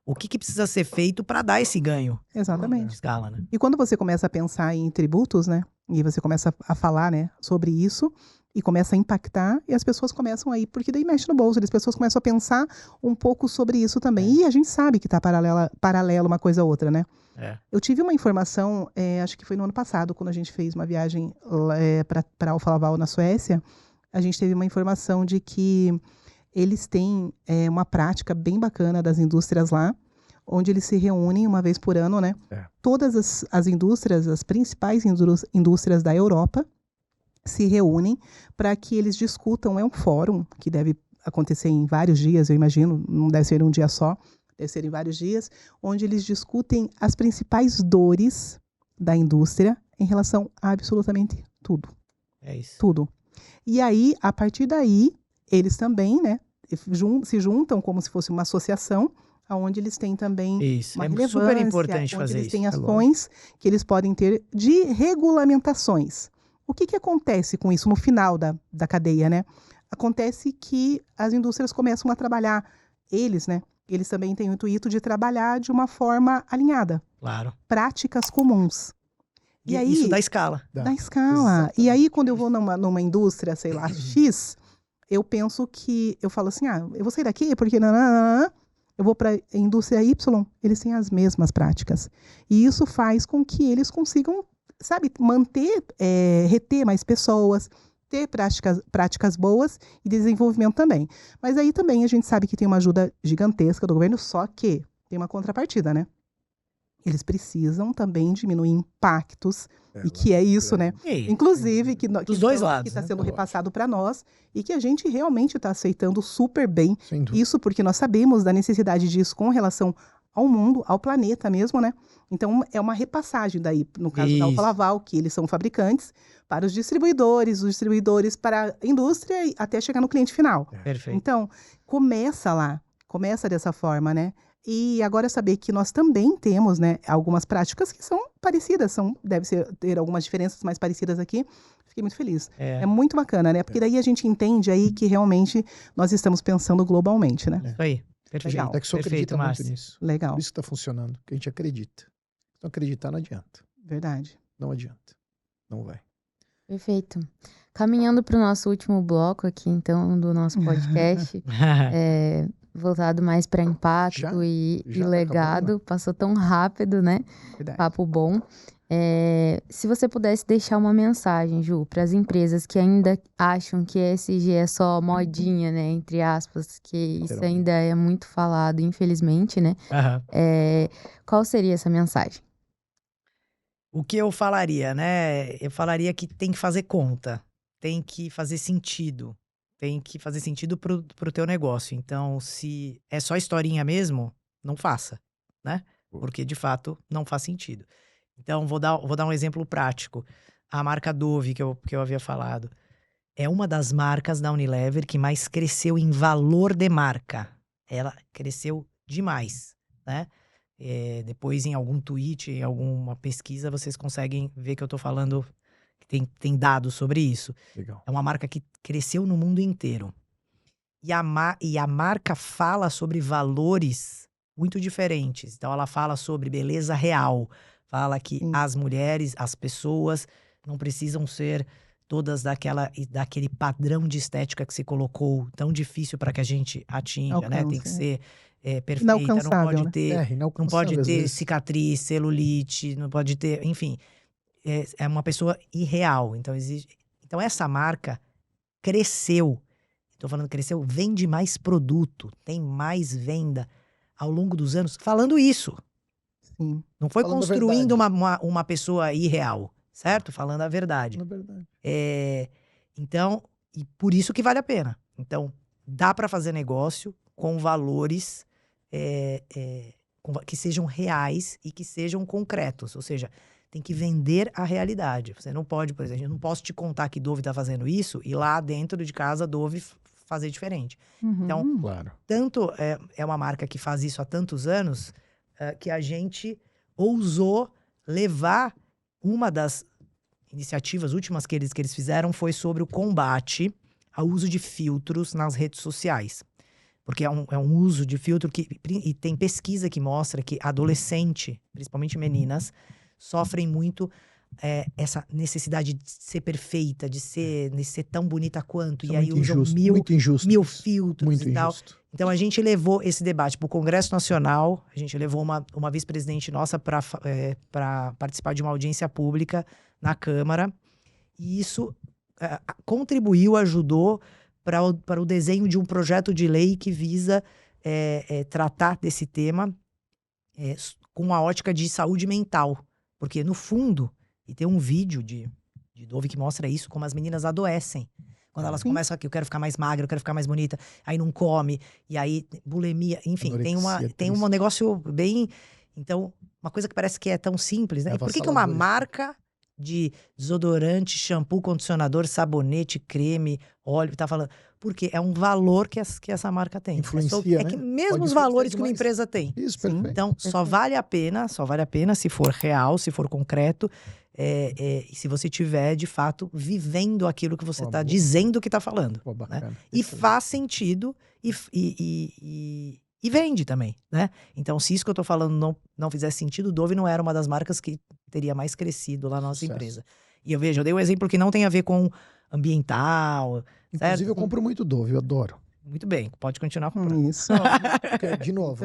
O que precisa ser feito para dar esse ganho? Exatamente. Escala, né? E quando você começa a pensar em tributos, né? E você começa a falar, né, sobre isso e começa a impactar, e as pessoas começam aí, porque daí mexe no bolso, as pessoas começam a pensar um pouco sobre isso também. E a gente sabe que tá paralelo uma coisa a outra, né? Eu tive uma informação, acho que foi no ano passado, quando a gente fez uma viagem para Alfa Laval, na Suécia, a gente teve uma informação de que eles têm uma prática bem bacana das indústrias lá, onde eles se reúnem uma vez por ano, né? Todas as indústrias, as principais indústrias da Europa, se reúnem para que eles discutam. É um fórum que deve acontecer em vários dias, eu imagino, não deve ser um dia só, deve ser em vários dias, onde eles discutem as principais dores da indústria em relação a absolutamente tudo. É isso. Tudo. E aí, a partir daí, eles também, né, se juntam como se fosse uma associação, onde eles têm também uma relevância, super importante fazer eles têm isso. ações que eles podem ter de regulamentações. O que acontece com isso no final da cadeia, né? Acontece que as indústrias começam a trabalhar, eles também têm o intuito de trabalhar de uma forma alinhada. Claro. Práticas comuns. E aí, isso dá escala. Dá escala. Exatamente. E aí, quando eu vou numa indústria, sei lá, X, eu penso que, eu falo assim, eu vou sair daqui porque... Eu vou para a indústria Y, eles têm as mesmas práticas. E isso faz com que eles consigam, sabe, reter mais pessoas, ter práticas boas e desenvolvimento também. Mas aí também a gente sabe que tem uma ajuda gigantesca do governo, só que tem uma contrapartida, né? Eles precisam também diminuir impactos, e que é isso, né? Inclusive, dos dois lados, que está sendo repassado para nós, e que a gente realmente está aceitando super bem. Isso porque nós sabemos da necessidade disso com relação ao mundo, ao planeta mesmo, né? Então, é uma repassagem daí, no caso da Alfa Laval, que eles são fabricantes, para os distribuidores para a indústria, e até chegar no cliente final. Perfeito. Então, começa dessa forma, né? E agora saber que nós também temos, né, algumas práticas que são parecidas, deve ter algumas diferenças mais parecidas aqui. Fiquei muito feliz. É muito bacana, né? Porque daí a gente entende aí que realmente nós estamos pensando globalmente, né? Isso aí. Perfeito. Legal. É que só acredita muito nisso. Legal. Por isso que está funcionando, porque a gente acredita. Não acreditar não adianta. Verdade. Não adianta. Não vai. Perfeito. Caminhando para o nosso último bloco aqui, então, do nosso podcast, voltado mais para impacto e legado. Passou tão rápido, né? Verdade. Papo bom. Se você pudesse deixar uma mensagem, Ju, para as empresas que ainda acham que ESG é só modinha, né? Entre aspas, que isso ainda é muito falado, infelizmente, né? Qual seria essa mensagem? O que eu falaria, né? Eu falaria que tem que fazer conta, tem que fazer sentido. Tem que fazer sentido pro teu negócio. Então, se é só historinha mesmo, não faça, né? Porque, de fato, não faz sentido. Então, vou dar um exemplo prático. A marca Dove, que eu havia falado, é uma das marcas da Unilever que mais cresceu em valor de marca. Ela cresceu demais, né? Depois, em algum tweet, em alguma pesquisa, vocês conseguem ver que eu tô falando... Tem dados sobre isso. Legal. É uma marca que cresceu no mundo inteiro. E a marca fala sobre valores muito diferentes. Então, ela fala sobre beleza real. Fala que as mulheres, as pessoas, não precisam ser todas daquele padrão de estética que se colocou tão difícil para que a gente atinja, né? Tem que ser perfeita, não pode ter cicatriz, celulite, não pode ter... Enfim... é uma pessoa irreal. Então, então essa marca cresceu. Estou falando cresceu, vende mais produto, tem mais venda ao longo dos anos. Falando isso. Sim. Não foi falando construindo uma pessoa irreal, certo? Falando a verdade. Então, e por isso que vale a pena. Então, dá para fazer negócio com valores que sejam reais e que sejam concretos. Ou seja, tem que vender a realidade. Você não pode, por exemplo, eu não posso te contar que Dove está fazendo isso e lá dentro de casa Dove fazer diferente. Então, tanto é uma marca que faz isso há tantos anos que a gente ousou levar uma das iniciativas últimas que eles fizeram foi sobre o combate ao uso de filtros nas redes sociais. Porque é um uso de filtro e tem pesquisa que mostra que adolescente, principalmente meninas, sofrem muito essa necessidade de ser perfeita, de ser tão bonita quanto. Isso e aí usam mil filtros muito e tal. Injusto. Então a gente levou esse debate para o Congresso Nacional, a gente levou uma vice-presidente nossa para participar de uma audiência pública na Câmara. E isso contribuiu, ajudou para o desenho de um projeto de lei que visa tratar desse tema com a ótica de saúde mental. Porque, no fundo, e tem um vídeo de Dove que mostra isso, como as meninas adoecem. Quando elas começam aqui, eu quero ficar mais magra, eu quero ficar mais bonita, aí não come, e aí bulimia, enfim, tem um negócio bem... Então, uma coisa que parece que é tão simples, né? E por que uma marca de desodorante, shampoo, condicionador, sabonete, creme, óleo, tá falando? Porque é um valor que essa marca tem. Influencia, que mesmo os valores que uma empresa tem. Isso, perfeito. Então, só vale a pena se for real, se for concreto, e se você tiver, de fato, vivendo aquilo que você está dizendo que está falando. Né? E faz sentido e vende também, né? Então, se isso que eu tô falando não fizesse sentido, Dove não era uma das marcas que teria mais crescido lá na nossa empresa. E eu dei um exemplo que não tem a ver com ambiental, inclusive, certo? eu compro muito Dove, eu adoro. Muito bem, pode continuar comprando. Isso. De novo,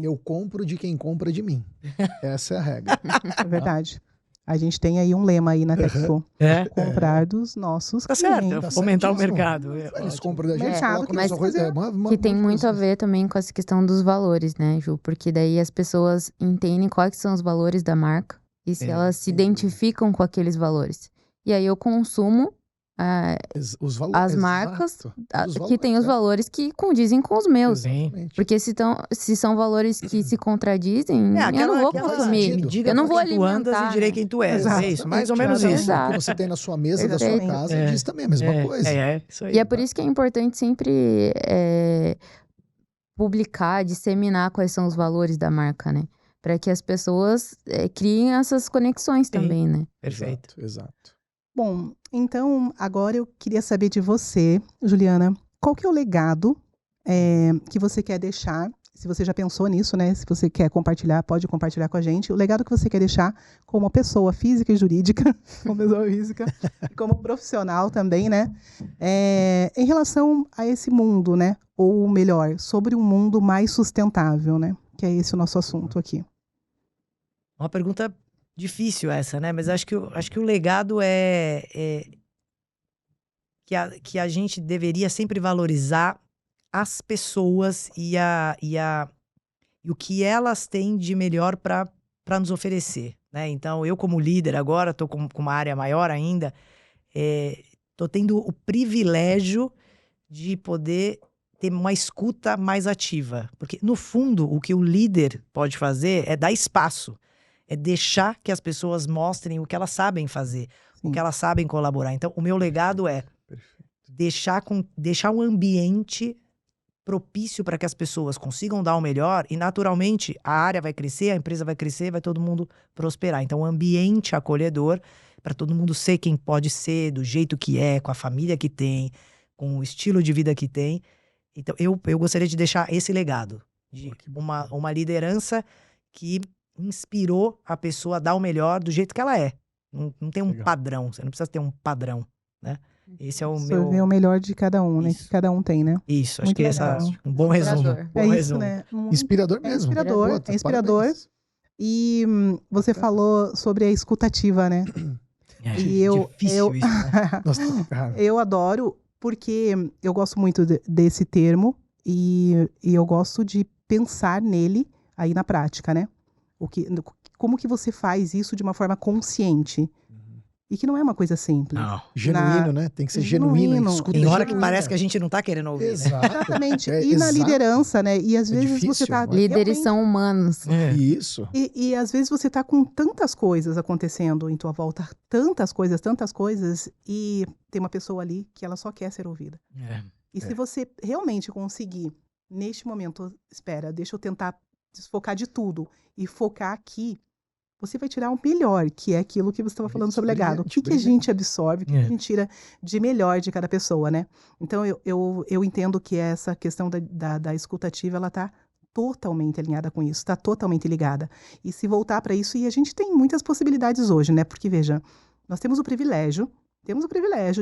eu compro de quem compra de mim. Essa é a regra. É verdade. A gente tem aí um lema aí na Texpo. Comprar dos nossos clientes. Certo, fomentar o mercado. Eles compram da gente. Mercado que tem muito a ver também com essa questão dos valores, né, Ju? Porque daí as pessoas entendem quais são os valores da marca e se elas se identificam com aqueles valores. E aí eu consumo as marcas que têm os valores que condizem com os meus. Exatamente. Porque se são valores que se contradizem, eu não vou consumir. Eu não vou alimentar. E direi quem tu és. É isso, mais ou menos isso. O que você tem na sua mesa, da sua casa, diz também a mesma coisa. Isso aí. E é por isso que é importante sempre publicar, disseminar quais são os valores da marca, né? Para que as pessoas criem essas conexões também, né? Perfeito. Exato. Bom, então agora eu queria saber de você, Juliana, qual que é o legado que você quer deixar? Se você já pensou nisso, né? Se você quer compartilhar, pode compartilhar com a gente. O legado que você quer deixar como pessoa física e jurídica, como pessoa física, e como profissional também, né? Em relação a esse mundo, né? Ou melhor, sobre um mundo mais sustentável, né? Que é esse o nosso assunto aqui. Uma pergunta difícil essa, né? Mas acho que o legado que a gente deveria sempre valorizar as pessoas e o que elas têm de melhor para nos oferecer, né? Então, eu como líder agora, estou com uma área maior ainda, estou tendo o privilégio de poder ter uma escuta mais ativa. Porque, no fundo, o que o líder pode fazer é dar espaço. É deixar que as pessoas mostrem o que elas sabem fazer, o que elas sabem colaborar. Então, o meu legado é deixar um ambiente propício para que as pessoas consigam dar o melhor e, naturalmente, a área vai crescer, a empresa vai crescer, vai todo mundo prosperar. Então, um ambiente acolhedor para todo mundo ser quem pode ser, do jeito que é, com a família que tem, com o estilo de vida que tem. Então, eu gostaria de deixar esse legado, de uma liderança que inspirou a pessoa a dar o melhor do jeito que ela é. Não tem um padrão, você não precisa ter um padrão, né? Esse é o meu... Ver o melhor de cada um, né? Que cada um tem, né? Isso, acho que esse é um bom resumo. Isso, né? Inspirador mesmo. É inspirador. E você falou sobre a escutativa, né? E difícil isso, né? Nossa, cara. eu adoro, porque eu gosto muito desse termo e eu gosto de pensar nele aí na prática, né? Como que você faz isso de uma forma consciente? E que não é uma coisa simples. Não. Genuíno, né? Tem que ser genuíno. Escuta Tem hora que genuína. parece que a gente não tá querendo ouvir. Exato. Exatamente. É, E na exato. liderança, né? E às É vezes difícil, você tá... mas- Líderes são humanos. Né? Isso. E às vezes você tá com tantas coisas acontecendo em tua volta, tantas coisas, e tem uma pessoa ali que ela só quer ser ouvida. É. E se você realmente conseguir, neste momento, espera, deixa eu tentar desfocar de tudo e focar aqui, você vai tirar o melhor, que é aquilo que você estava falando sobre legado. O que a gente absorve, o que a gente tira de melhor de cada pessoa, né? Então, eu entendo que essa questão da escutativa, ela tá totalmente alinhada com isso, está totalmente ligada. E se voltar para isso, e a gente tem muitas possibilidades hoje, né? Porque, veja, nós temos o privilégio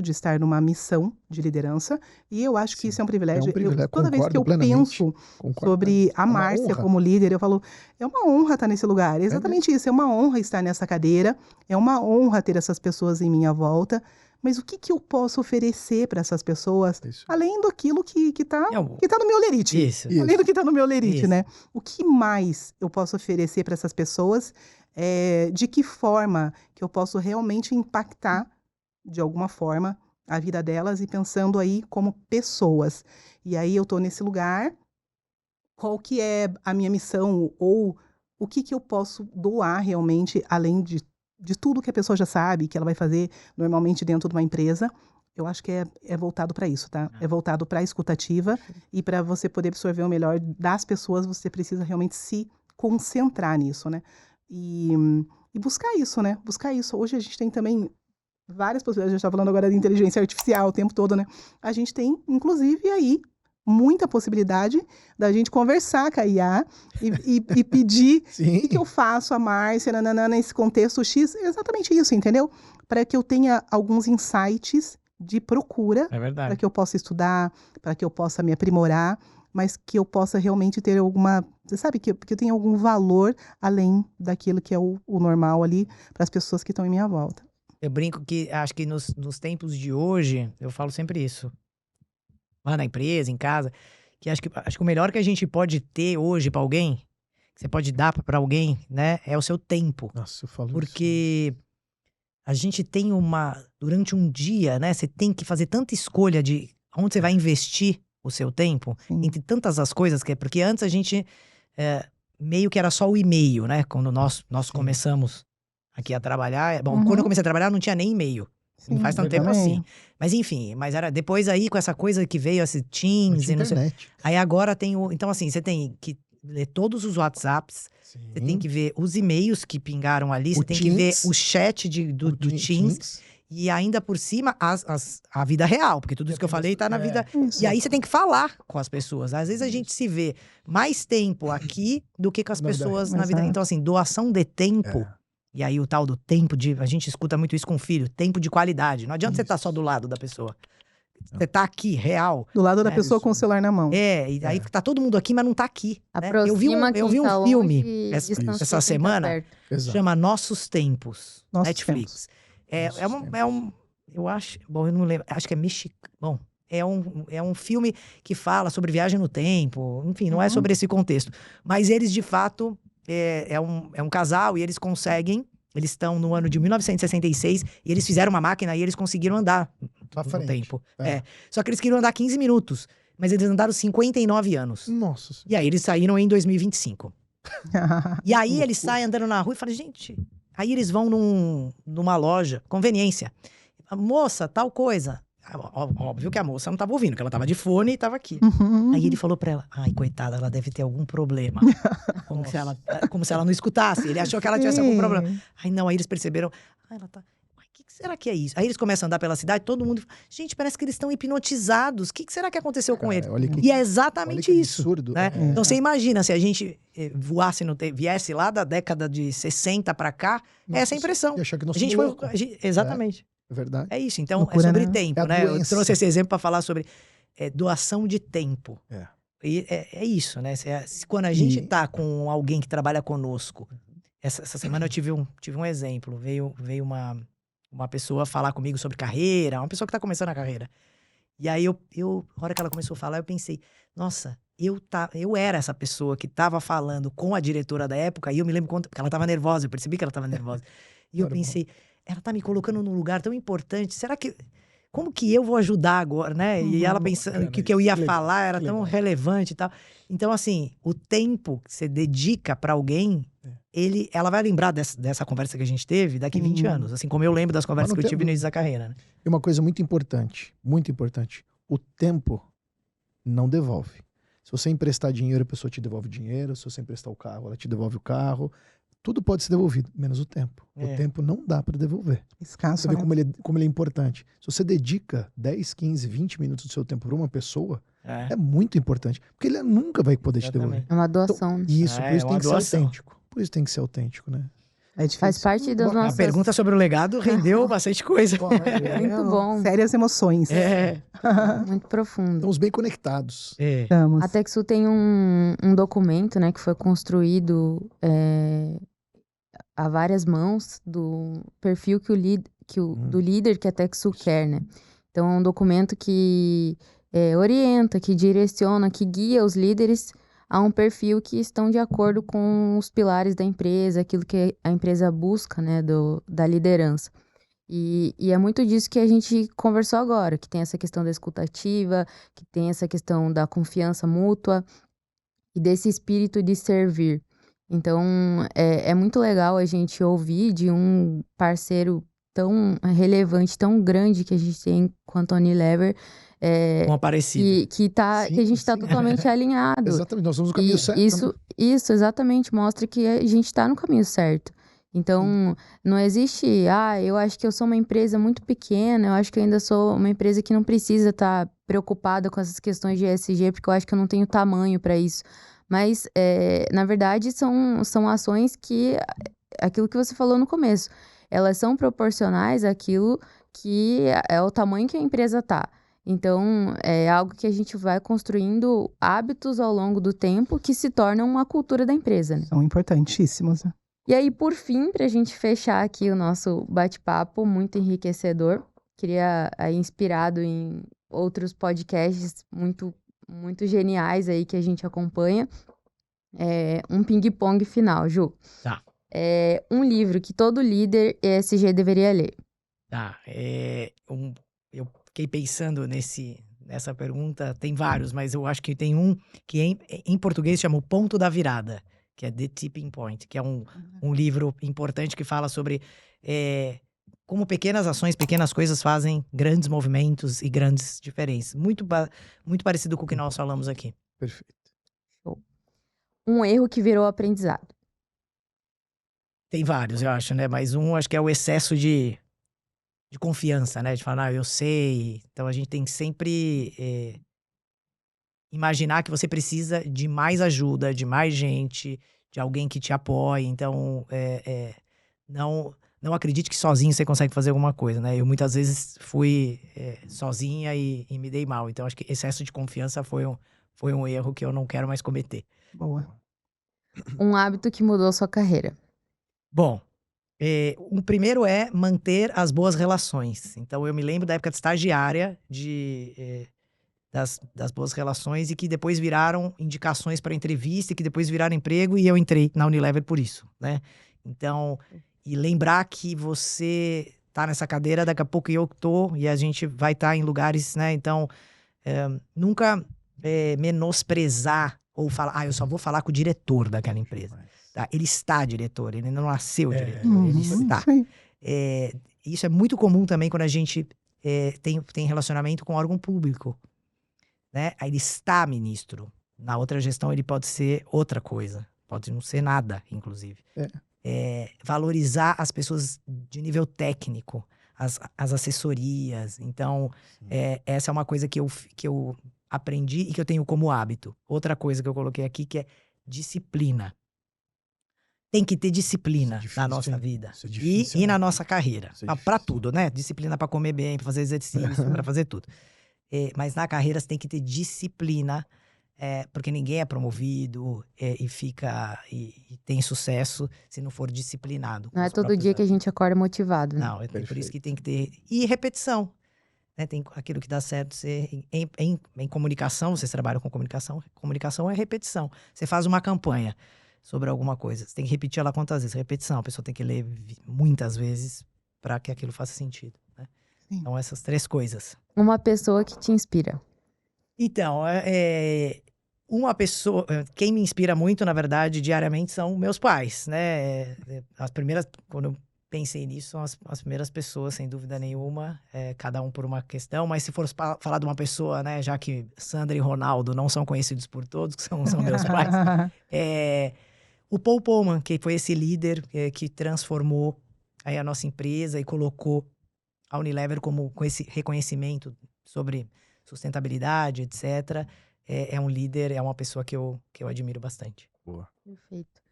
de estar numa missão de liderança, e eu acho que isso é um privilégio. Toda vez que eu penso sobre a Márcia como líder, eu falo, é uma honra estar nesse lugar. É exatamente isso, é uma honra estar nessa cadeira, é uma honra ter essas pessoas em minha volta, mas o que eu posso oferecer para essas pessoas, além daquilo que tá no meu lerite? Isso. Além do que está no meu lerite, Isso. né? O que mais eu posso oferecer para essas pessoas? De que forma que eu posso realmente impactar de alguma forma a vida delas e pensando aí como pessoas. E aí eu estou nesse lugar, qual que é a minha missão ou o que eu posso doar realmente, além de tudo que a pessoa já sabe, que ela vai fazer normalmente dentro de uma empresa. Eu acho que é voltado para isso, tá? É voltado para a escutativa e para você poder absorver o melhor das pessoas, você precisa realmente se concentrar nisso, né? E buscar isso, né? Buscar isso. Hoje a gente tem também várias possibilidades, a gente está falando agora de inteligência artificial o tempo todo, né? A gente tem, inclusive, aí, muita possibilidade da gente conversar com a IA e pedir o que eu faço, a Márcia, nesse contexto X, exatamente isso, entendeu? Para que eu tenha alguns insights de procura, para que eu possa estudar, para que eu possa me aprimorar, mas que eu possa realmente ter alguma, você sabe, que eu tenha algum valor além daquilo que é o normal ali para as pessoas que estão em minha volta. Eu brinco que acho que nos tempos de hoje, eu falo sempre isso, lá na empresa, em casa, que acho que o melhor que a gente pode ter hoje pra alguém, que você pode dar pra alguém, né, é o seu tempo. Nossa, eu falo Porque a gente tem durante um dia, né, você tem que fazer tanta escolha de onde você vai investir o seu tempo, entre tantas as coisas, porque antes a gente meio que era só o e-mail, né, quando nós começamos aqui a trabalhar. Bom, quando eu comecei a trabalhar não tinha nem e-mail. Não faz tanto tempo assim. Mas enfim, era depois aí com essa coisa que veio, esse Teams e não sei. Aí agora tem então assim, você tem que ler todos os WhatsApps, você tem que ver os e-mails que pingaram ali, você tem que ver o chat do Teams. E ainda por cima, a vida real, porque tudo isso que eu falei tá na vida. E aí você tem que falar com as pessoas. Às vezes a gente se vê mais tempo aqui do que com as pessoas na vida. Então assim, doação de tempo. E aí o tal do tempo a gente escuta muito isso com o filho, tempo de qualidade. Não adianta você estar só do lado da pessoa. Você tá aqui, real. Do lado da pessoa com o celular na mão. E aí tá todo mundo aqui, mas não tá aqui. Né? Eu vi um filme essa semana, chama Nossos Tempos, Netflix. Eu acho, bom, eu não lembro, acho que é mexicano. Bom, é um filme que fala sobre viagem no tempo, enfim, não é sobre esse contexto. Mas eles, de fato... É um casal e eles estão no ano de 1966 e eles fizeram uma máquina e eles conseguiram andar no tempo. Só que eles queriam andar 15 minutos, mas eles andaram 59 anos. Nossa. E aí eles saíram em 2025. E aí eles saem andando na rua e falam, gente... Aí eles vão numa loja, conveniência. Moça, tal coisa... Óbvio que a moça não tava ouvindo, que ela tava de fone e tava aqui. Aí ele falou pra ela, ai, coitada, ela deve ter algum problema. Como se ela não escutasse. Ele achou que ela tivesse algum problema. Aí não, aí eles perceberam, ela tá... O que será que é isso? Aí eles começam a andar pela cidade, todo mundo... Gente, parece que eles estão hipnotizados. O que será que aconteceu com eles? E é exatamente isso. Absurdo, né? Então você imagina, se a gente viesse lá da década de 60 pra cá, essa impressão. E achar que nós somos loucos. Exatamente. É verdade. É isso, então é sobre tempo, né? Eu trouxe esse exemplo para falar sobre doação de tempo. E é isso, né? Quando a gente tá com alguém que trabalha conosco essa semana eu tive um exemplo. Veio uma pessoa falar comigo sobre carreira, uma pessoa que tá começando a carreira. E aí, na hora que ela começou a falar, eu pensei, nossa, eu era essa pessoa que tava falando com a diretora da época, e eu me lembro que ela tava nervosa, eu percebi que ela tava nervosa. E eu pensei, ela tá me colocando num lugar tão importante, será que... Como que eu vou ajudar agora, né? E ela pensando que o que eu ia falar era tão relevante e tal. Então, assim, o tempo que você dedica pra alguém, ela vai lembrar dessa conversa que a gente teve daqui 20 anos. Assim como eu lembro das conversas que eu tive no início da carreira, né? E uma coisa muito importante. O tempo não devolve. Se você emprestar dinheiro, a pessoa te devolve dinheiro. Se você emprestar o carro, ela te devolve o carro. Tudo pode ser devolvido, menos o tempo. O tempo não dá para devolver. Escasso, você vê como ele é importante. Se você dedica 10, 15, 20 minutos do seu tempo para uma pessoa, é muito importante. Porque ele nunca vai poder te devolver. É uma doação. Então, isso, por isso tem que ser autêntico. Por isso tem que ser autêntico, né? Faz parte das nossas... A pergunta sobre o legado rendeu bastante coisa. Muito bom. Sérias emoções. Muito profundo. Estamos bem conectados. A TechSoup tem um documento, né, que foi construído a várias mãos do perfil do líder que a TechSoup quer, né? Então, é um documento que orienta, que direciona, que guia os líderes a um perfil que estão de acordo com os pilares da empresa, aquilo que a empresa busca, né, da liderança. E é muito disso que a gente conversou agora, que tem essa questão da escuta ativa, que tem essa questão da confiança mútua e desse espírito de servir. Então, é muito legal a gente ouvir de um parceiro tão relevante, tão grande que a gente tem quanto a Unilever, que a gente está totalmente alinhado. Exatamente, nós somos no caminho certo. Isso, exatamente, mostra que a gente está no caminho certo. Então, não existe, eu acho que eu sou uma empresa muito pequena, eu acho que eu ainda sou uma empresa que não precisa estar preocupada com essas questões de ESG, porque eu acho que eu não tenho tamanho para isso. Mas, na verdade, são ações que, aquilo que você falou no começo, elas são proporcionais àquilo que é o tamanho que a empresa está. Então, é algo que a gente vai construindo hábitos ao longo do tempo que se tornam uma cultura da empresa, né? São importantíssimos, né? E aí, por fim, para a gente fechar aqui o nosso bate-papo muito enriquecedor, queria, inspirado em outros podcasts muito, muito geniais aí que a gente acompanha, um ping-pong final, Ju. Tá. Um livro que todo líder ESG deveria ler. Tá. Eu fiquei pensando nessa pergunta, tem vários, mas eu acho que tem um que em português chama O Ponto da Virada, que é The Tipping Point, que é um livro importante que fala sobre como pequenas ações, pequenas coisas fazem grandes movimentos e grandes diferenças. Muito parecido com o que nós falamos aqui. Perfeito. Show. Um erro que virou aprendizado. Tem vários, eu acho, né? Mas acho que é o excesso de confiança, né? De falar, eu sei. Então, a gente tem que sempre imaginar que você precisa de mais ajuda, de mais gente, de alguém que te apoie. Então, não acredite que sozinho você consegue fazer alguma coisa, né? Eu muitas vezes fui sozinha e me dei mal. Então, acho que excesso de confiança foi um erro que eu não quero mais cometer. Boa. Um hábito que mudou a sua carreira. Bom, o primeiro é manter as boas relações. Então, eu me lembro da época de estagiária das boas relações e que depois viraram indicações para entrevista e que depois viraram emprego e eu entrei na Unilever por isso, né? Então, e lembrar que você tá nessa cadeira, daqui a pouco eu tô e a gente vai estar em lugares, né? Então, nunca menosprezar ou falar, eu só vou falar com o diretor daquela empresa. Tá? Ele está diretor, ele não nasceu diretor, ele está. Isso é muito comum também quando a gente tem relacionamento com órgão público. Né? Aí ele está ministro. Na outra gestão ele pode ser outra coisa. Pode não ser nada, inclusive. Valorizar as pessoas de nível técnico, as assessorias. Então, essa é uma coisa que eu aprendi e que eu tenho como hábito. Outra coisa que eu coloquei aqui que é disciplina. Tem que ter disciplina na nossa vida e na nossa carreira. Para tudo, né? Disciplina para comer bem, para fazer exercício, para fazer tudo. Mas na carreira você tem que ter disciplina porque ninguém é promovido e tem sucesso se não for disciplinado. Não é todo dia que a gente acorda motivado, né? Não, é por isso que tem que ter... E repetição. Né? Tem aquilo que dá certo. Em comunicação, vocês trabalham com comunicação. Comunicação é repetição. Você faz uma campanha sobre alguma coisa. Você tem que repetir ela quantas vezes? Repetição. A pessoa tem que ler muitas vezes para que aquilo faça sentido. Né? Então, essas 3 coisas. Uma pessoa que te inspira. Então, uma pessoa... Quem me inspira muito, na verdade, diariamente, são meus pais, né? As primeiras... Quando eu pensei nisso, são as primeiras pessoas, sem dúvida nenhuma. Cada um por uma questão. Mas se for falar de uma pessoa, né? Já que Sandra e Ronaldo não são conhecidos por todos, que são meus pais. O Paul Polman, que foi esse líder que transformou aí a nossa empresa e colocou a Unilever com esse reconhecimento sobre sustentabilidade, etc. É um líder, é uma pessoa que eu admiro bastante. Boa. Perfeito.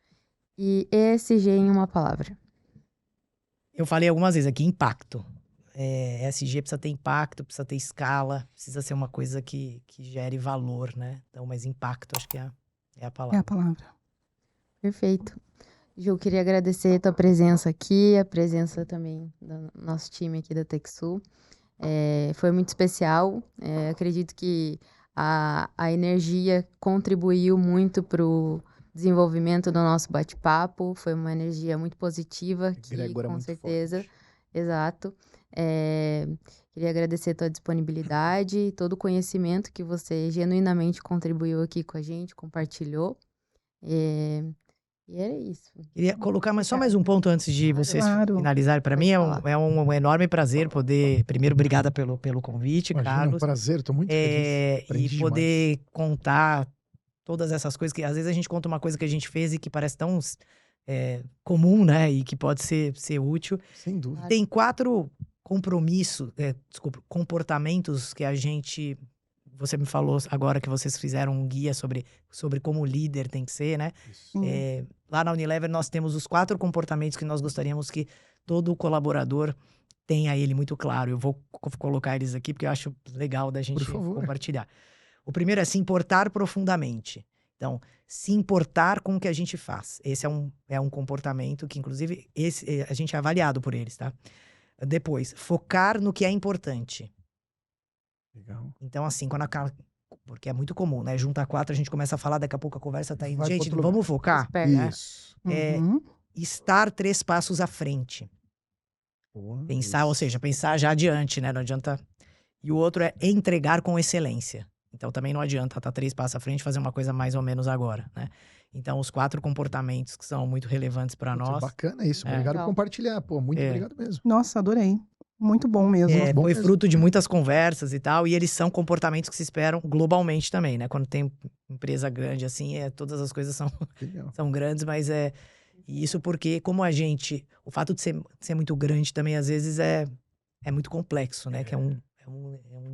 E ESG em uma palavra? Eu falei algumas vezes aqui, impacto. ESG precisa ter impacto, precisa ter escala, precisa ser uma coisa que gere valor, né? Então, mas impacto, acho que é a palavra. É a palavra. Perfeito. Ju, queria agradecer a tua presença aqui, a presença também do nosso time aqui da TechSul. Foi muito especial. Acredito que a energia contribuiu muito para o desenvolvimento do nosso bate-papo. Foi uma energia muito positiva, que com certeza. Forte. Exato. Queria agradecer a tua disponibilidade, todo o conhecimento que você genuinamente contribuiu aqui com a gente, compartilhou. E era isso. Queria colocar só mais um ponto antes de vocês finalizarem. Para mim é um enorme prazer poder... Primeiro, obrigada pelo convite, Imagina, Carlos. É um prazer, estou muito feliz. E poder contar todas essas coisas que às vezes a gente conta uma coisa que a gente fez e que parece tão comum, né? E que pode ser útil. Sem dúvida. Tem 4 comportamentos que a gente... Você me falou agora que vocês fizeram um guia sobre como o líder tem que ser, né? Lá na Unilever nós temos os 4 comportamentos que nós gostaríamos que todo colaborador tenha ele muito claro. Eu vou colocar eles aqui porque eu acho legal da gente compartilhar. O primeiro é se importar profundamente. Então, se importar com o que a gente faz. Esse é um comportamento que, inclusive, a gente é avaliado por eles, tá? Depois, focar no que é importante. Legal. Então, assim, porque é muito comum, né? Junta 4, a gente começa a falar, daqui a pouco a conversa tá indo. Gente, vamos focar? Isso. Né? Estar 3 passos à frente. Pensar, ou seja, pensar já adiante, né? Não adianta... E o outro é entregar com excelência. Então, também não adianta estar 3 passos à frente e fazer uma coisa mais ou menos agora, né? Então, os 4 comportamentos que são muito relevantes para nós. Bacana isso. Obrigado por compartilhar. Muito obrigado mesmo. Nossa, adorei. Muito bom mesmo. Foi fruto de muitas conversas e tal, e eles são comportamentos que se esperam globalmente também, né? Quando tem empresa grande assim, todas as coisas são grandes, mas e isso porque, como o fato de ser muito grande também, às vezes, é muito complexo, né? Que é um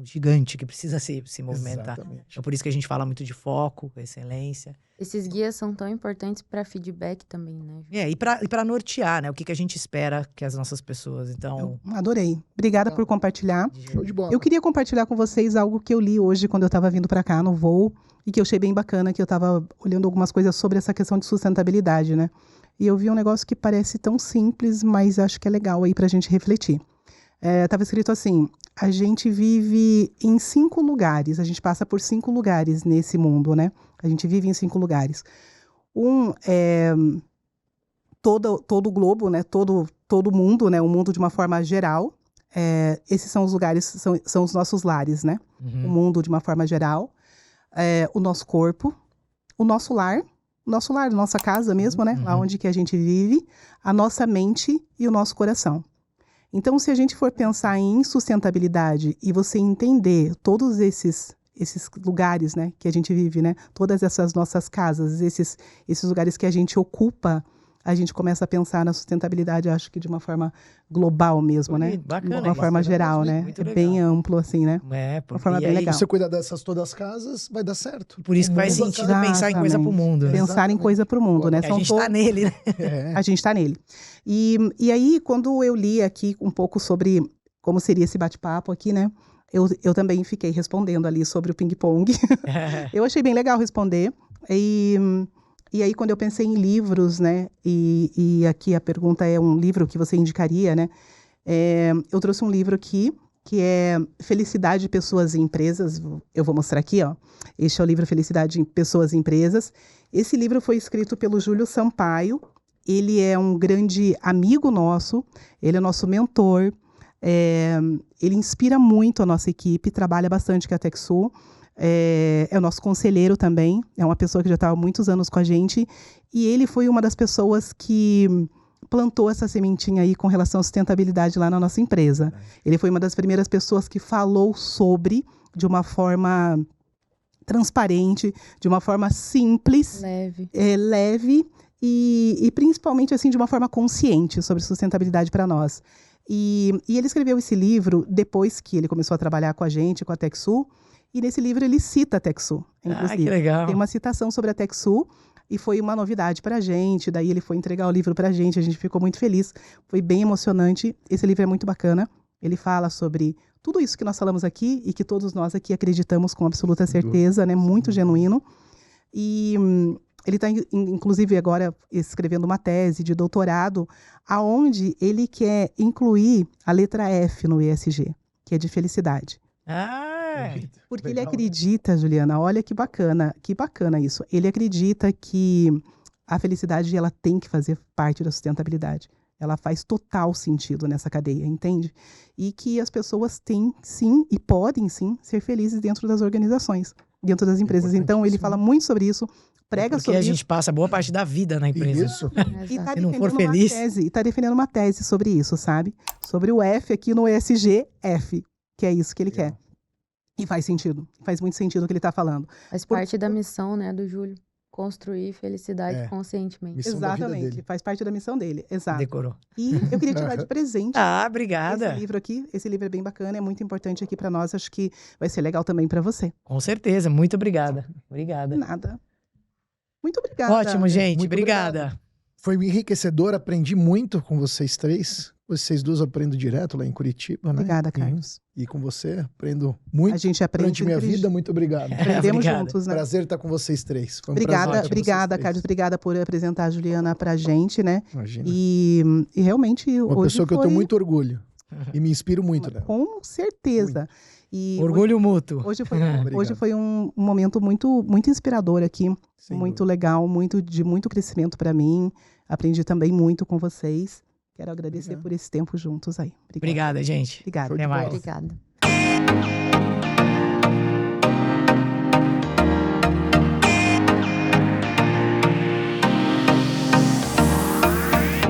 gigante que precisa se movimentar. Exatamente. É por isso que a gente fala muito de foco, excelência. Esses guias são tão importantes para feedback também, né? E para nortear, né? O que a gente espera que as nossas pessoas, então... Eu adorei. Obrigada por compartilhar. Show de bola. Eu queria compartilhar com vocês algo que eu li hoje quando eu estava vindo para cá no voo e que eu achei bem bacana, que eu estava olhando algumas coisas sobre essa questão de sustentabilidade, né? E eu vi um negócio que parece tão simples, mas acho que é legal aí para a gente refletir. Estava escrito assim: a gente vive em 5 lugares, a gente passa por 5 lugares nesse mundo, né? A gente vive em 5 lugares. Um é todo o globo, né? Todo o mundo, né? O mundo de uma forma geral. Esses são os lugares, são os nossos lares, né? O mundo de uma forma geral. O nosso corpo, o nosso lar, nossa casa mesmo, né? Lá onde que a gente vive, a nossa mente e o nosso coração. Então, se a gente for pensar em sustentabilidade e você entender todos esses lugares, né, que a gente vive, né, todas essas nossas casas, esses lugares que a gente ocupa, a gente começa a pensar na sustentabilidade, acho que de uma forma global mesmo, né? Bacana, de uma forma geral, né? Muito legal. Bem amplo, assim, né? Uma forma bem legal. Se você cuidar dessas todas as casas, vai dar certo. Por isso que faz sentido pensar em coisa pro mundo. Né? Pensar em coisa pro mundo, né? A gente tá nele, né? A gente tá nele. E aí, quando eu li aqui um pouco sobre como seria esse bate-papo aqui, né? eu também fiquei respondendo ali sobre o ping-pong. Eu achei bem legal responder. E aí, quando eu pensei em livros, né? E aqui a pergunta é um livro que você indicaria, né? Eu trouxe um livro aqui, que é Felicidade de Pessoas e Empresas. Eu vou mostrar aqui, ó. Este é o livro Felicidade de Pessoas e Empresas. Esse livro foi escrito pelo Júlio Sampaio. Ele é um grande amigo nosso, ele é nosso mentor. Ele inspira muito a nossa equipe, trabalha bastante com a TechSoup. É o nosso conselheiro também, é uma pessoa que já está há muitos anos com a gente. E ele foi uma das pessoas que plantou essa sementinha aí com relação à sustentabilidade lá na nossa empresa. Ele foi uma das primeiras pessoas que falou sobre, de uma forma transparente, de uma forma simples, leve e principalmente assim de uma forma consciente sobre sustentabilidade para nós. E ele escreveu esse livro depois que ele começou a trabalhar com a gente, com a TechSoup, e nesse livro ele cita a TechSoup, inclusive. Que legal. Tem uma citação sobre a TechSoup, e foi uma novidade para a gente, daí ele foi entregar o livro para a gente ficou muito feliz, foi bem emocionante. Esse livro é muito bacana, ele fala sobre tudo isso que nós falamos aqui e que todos nós aqui acreditamos com absoluta certeza, né? Muito genuíno. E ele está, inclusive, agora escrevendo uma tese de doutorado, aonde ele quer incluir a letra F no ESG, que é de felicidade. Porque legal, ele acredita, Juliana, olha que bacana isso. Ele acredita que a felicidade ela tem que fazer parte da sustentabilidade. Ela faz total sentido nessa cadeia, entende? E que as pessoas têm, sim, e podem, sim, ser felizes dentro das organizações, dentro das empresas. Então, ele fala muito sobre isso, prega sobre isso. Porque a gente passa boa parte da vida na empresa. Isso. E tá se não for feliz. Está defendendo uma tese sobre isso, sabe? Sobre o F aqui no ESG, F, que é isso que ele quer. E faz sentido. Faz muito sentido o que ele está falando. Faz parte da missão, né, do Júlio. Construir felicidade conscientemente. Missão exatamente. Faz parte da missão dele. Exato. Decorou. E eu queria te dar de presente. Obrigada. Esse livro é bem bacana, é muito importante aqui para nós. Acho que vai ser legal também para você. Com certeza. Muito obrigada. Obrigada. Nada. Muito obrigada. Ótimo, gente. Muito obrigada. Obrigado. Foi enriquecedor, aprendi muito com vocês três. Vocês duas eu aprendo direto lá em Curitiba, né? Obrigada, Carlos. E com você aprendo muito. A gente aprende durante minha vida, muito obrigado. Aprendemos juntos, né? Prazer estar com vocês três. Foi um obrigada, prazer. Obrigada, Carlos. Obrigada por apresentar a Juliana pra gente, né? Imagina. E realmente uma hoje pessoa que eu tenho muito orgulho. E me inspiro muito dela. Com certeza. E orgulho mútuo. Hoje foi um momento muito, muito inspirador aqui. Sem muito dúvida. Legal, de muito crescimento para mim. Aprendi também muito com vocês. Quero agradecer por esse tempo juntos aí. Obrigada, gente. Obrigada. Até mais. Obrigada.